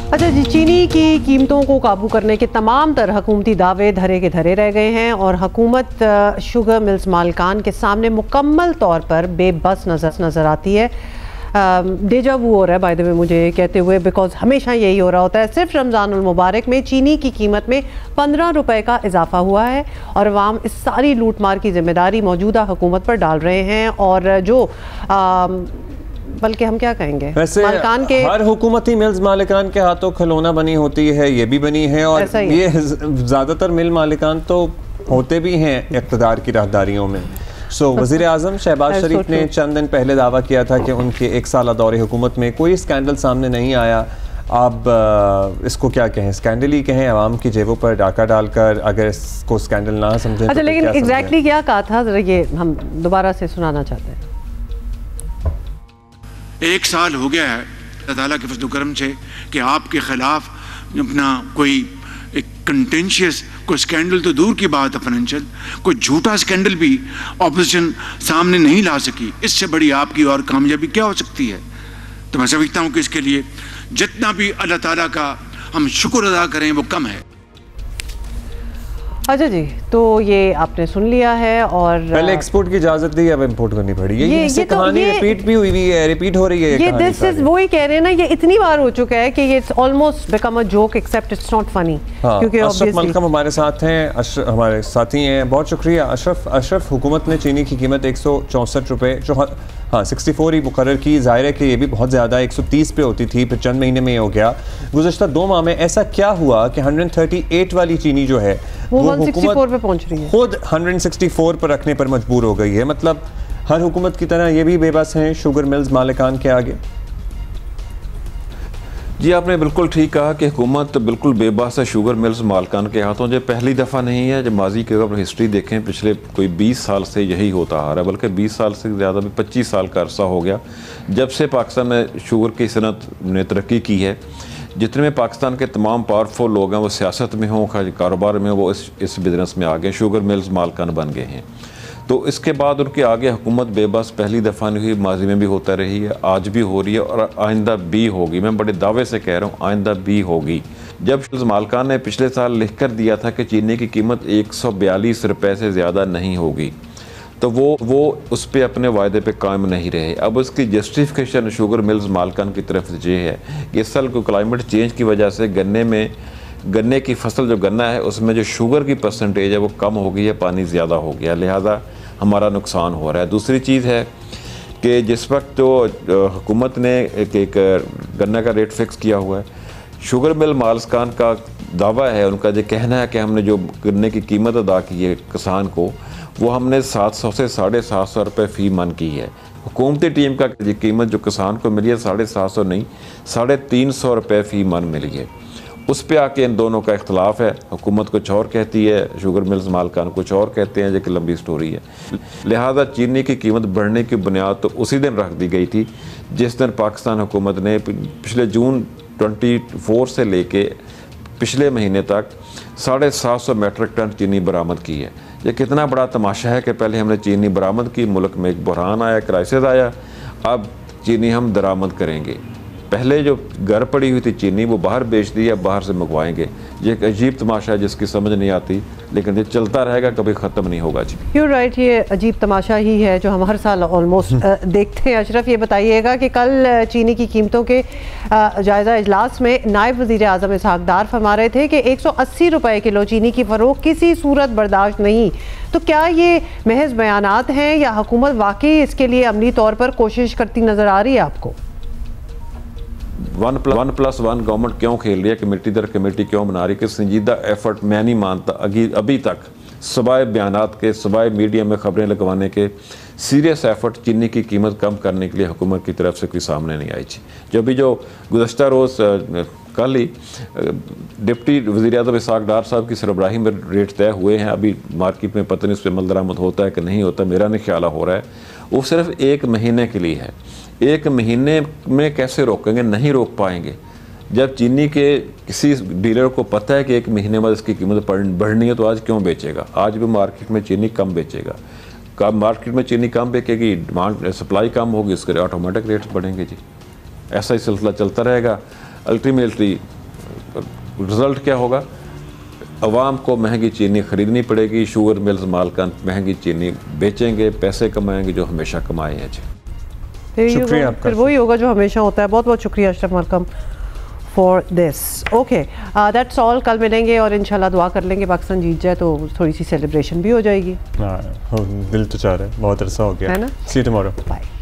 अच्छा जी, चीनी की कीमतों को काबू करने के तमाम तर हुकूमती दावे धरे के धरे रह गए हैं और हुकूमत शुगर मिल्स मालिकान के सामने मुकम्मल तौर पर बेबस नज़र आती है। डेजा वू हो रहा है बाय द वे मुझे कहते हुए, बिकॉज हमेशा यही हो रहा होता है। सिर्फ रमज़ानुल मुबारक में चीनी की कीमत में 15 रुपए का इजाफा हुआ है और अवाम इस सारी लूट मार की जिम्मेदारी मौजूदा हुकूमत पर डाल रहे हैं। और जो बल्कि हम क्या कहेंगे, वैसे मालिकान के हर हुकूमती मिल्स मालिकान के हाथों खिलौना बनी होती है, ये भी बनी है और ये ज़्यादातर मिल मालिकान तो होते भी हैं इक़्तिदार की राहदारियों में। वज़ीर आज़म शहबाज शरीफ ने चंद दिन पहले दावा किया था कि उनके 1 साल दौरे हुकूमत में कोई स्कैंडल सामने नहीं आया। आप इसको क्या कहें, स्कैंडल ही कहें, आवाम की जेबों पर डाका डालकर, अगर इसको स्कैंडल ना समझें? अच्छा, लेकिन एग्जैक्टली क्या कहा था, जरा ये हम दोबारा से सुनाना चाहते हैं। 1 साल हो गया है अल्लाह ताला के फज़ल करम से कि आपके खिलाफ अपना कोई एक कंटेंशियस कोई स्कैंडल तो दूर की बात, फाइनेंशियल कोई झूठा स्कैंडल भी ऑपोजिशन सामने नहीं ला सकी। इससे बड़ी आपकी और कामयाबी क्या हो सकती है? तो मैं समझता हूँ कि इसके लिए जितना भी अल्लाह ताला का हम शुक्र अदा करें वो कम है। अच्छा जी, तो ये आपने सुन लिया है और पहले एक्सपोर्ट की इजाजत दी, अब इंपोर्ट करनी पड़ी है। ये कहानी रिपीट भी हुई है, रिपीट हो रही है ये दिस इज वो ही कह रहे हैं ना, ये इतनी बार हो चुका है कि ये it's almost become a joke except it's not funny. क्योंकि अशरफ मलकम हमारे साथ हैं, हमारे साथी हैं, बहुत शुक्रिया अशरफ। हुकूमत ने चीनी की कीमत 164 रुपये 64 ही मुकर्रर की। ज़ाहिर है कि ये भी बहुत ज़्यादा 130 पे होती थी, फिर चंद महीने में हो गया। गुज़श्ता 2 माह में ऐसा क्या हुआ कि 138 वाली चीनी जो है वो 164 पे पहुंच रही है, खुद 164 पर रखने पर मजबूर हो गई है। मतलब हर हुकूमत की तरह ये भी बेबस हैं शुगर मिल्स मालिकान के आगे। जी, आपने बिल्कुल ठीक कहा कि हुकूमत बिल्कुल बेबस है शुगर मिल्स मालिकान के हाथों। जो पहली दफ़ा नहीं है, जब माजी की अगर हिस्ट्री देखें पिछले कोई 20 साल से यही होता आ रहा है, बल्कि 20 साल से ज़्यादा भी 25 साल का अरसा हो गया जब से पाकिस्तान में शुगर की सनत ने तरक्की की है। जितने में पाकिस्तान के तमाम पावरफुल लोग हैं, वो सियासत में हों, कारोबार में, वो इस बिज़नेस में आ गए, शुगर मिल्स मालिकान बन गए हैं। तो इसके बाद उनके आगे हुकूमत बेबस पहली दफ़ा नहीं हुई, माजी में भी होता रही है, आज भी हो रही है और आइंदा भी होगी। मैं बड़े दावे से कह रहा हूँ, आइंदा भी होगी। जब मालिकान ने पिछले साल लिख कर दिया था कि चीनी की कीमत 142 रुपये से ज़्यादा नहीं होगी, तो वो उस पर अपने वायदे पे कायम नहीं रहे। अब उसकी जस्टिफिकेशन शुगर मिल्स मालिकान की तरफ से ये है कि इस साल को क्लाइमेट चेंज की वजह से गन्ने की फसल जो गन्ना है उसमें जो शुगर की परसेंटेज है वो कम हो गई है, पानी ज़्यादा हो गया, लिहाजा हमारा नुकसान हो रहा है। दूसरी चीज़ है कि जिस वक्त तो हुकूमत ने एक गन्ना का रेट फिक्स किया हुआ है, शुगर मिल मालिकान का दावा है, उनका जो कहना है कि हमने जो गन्ने की कीमत अदा की है किसान को, वो हमने 700 से 750 रुपये फ़ी मन की है। हुकूमती टीम का कीमत जो किसान को मिली है 750 नहीं 350 रुपये फ़ी मन मिली है। उस पे आके इन दोनों का इख्तलाफ है। हुकूमत कुछ और कहती है, शुगर मिल्स मालिकान कुछ और कहते हैं, जो कि लंबी स्टोरी है। लिहाजा चीनी की कीमत बढ़ने की बुनियाद तो उसी दिन रख दी गई थी जिस दिन पाकिस्तान हुकूमत ने पिछले जून 24 से लेके पिछले महीने तक 750 मेट्रिक टन चीनी बरामद की है। ये कितना बड़ा तमाशा है कि पहले हमने चीनी बरामद की, मुल्क में एक बहरान आया, क्राइसिस आया, अब चीनी हम दरामद करेंगे। पहले जो घर पड़ी हुई थी चीनी वो बाहर बेच दी, अब बाहर से मंगवाएंगे। ये एक अजीब तमाशा है जिसकी समझ नहीं आती, लेकिन ये चलता रहेगा, कभी ख़त्म नहीं होगा। जी यू राइट, ये अजीब तमाशा ही है जो हम हर साल ऑलमोस्ट देखते हैं। अशरफ, ये बताइएगा कि कल चीनी की कीमतों के जायज़ा इजलास में नायब वज़ीर आज़म इसहाक़ डार फरमा रहे थे कि 180 रुपये किलो चीनी की फ़रोख्त किसी सूरत बर्दाश्त नहीं। तो क्या ये महज बयानात हैं या हुकूमत वाकई इसके लिए अमली तौर पर कोशिश करती नज़र आ रही है आपको? 1+1 गवर्नमेंट क्यों खेल रही है, कमेटी दर कमेटी क्यों बना रही है कि संजीदा एफर्ट मैं नहीं मानता अभी तक सवाए बयानात के, सवाए मीडिया में खबरें लगवाने के, सीरियस एफर्ट चीनी की कीमत कम करने के लिए हुकूमत की तरफ से कोई सामने नहीं आई थी। जो गुज़श्ता रोज़ कल ही डिप्टी वज़ीर आज़म इसहाक़ डार साहब की सरबराही में रेट तय हुए हैं, अभी मार्केट में पता नहीं उस पर अमल दरामद होता है कि नहीं होता, मेरा नहीं ख्याल हो रहा है। वो सिर्फ 1 महीने के लिए है। 1 महीने में कैसे रोकेंगे? नहीं रोक पाएंगे। जब चीनी के किसी डीलर को पता है कि 1 महीने बाद इसकी कीमत बढ़नी है तो आज क्यों बेचेगा? आज भी मार्केट में चीनी कम बेचेगा। कब मार्केट में चीनी कम बेचेगी, डिमांड सप्लाई कम होगी, उसके ऑटोमेटिक रेट्स बढ़ेंगे। जी ऐसा ही सिलसिला चलता रहेगा। अल्टीमेटली रिज़ल्ट क्या होगा? अवाम को महंगी चीनी ख़रीदनी पड़ेगी, शुगर मिल्स मालकान महंगी चीनी बेचेंगे, पैसे कमाएंगे जो हमेशा कमाए हैं। जी शुक्रिया आपका। फिर वही होगा जो हमेशा होता है। बहुत बहुत शुक्रिया Ashraf Malcolm for this. Okay, that's all. कल मिलेंगे और इंशाल्लाह दुआ कर लेंगे पाकिस्तान जीत जाए तो थोड़ी सी सेलिब्रेशन भी हो जाएगी। दिल तो चाह रहा है, बहुत अरसा हो गया है ना। सी यू टुमारो। बाय।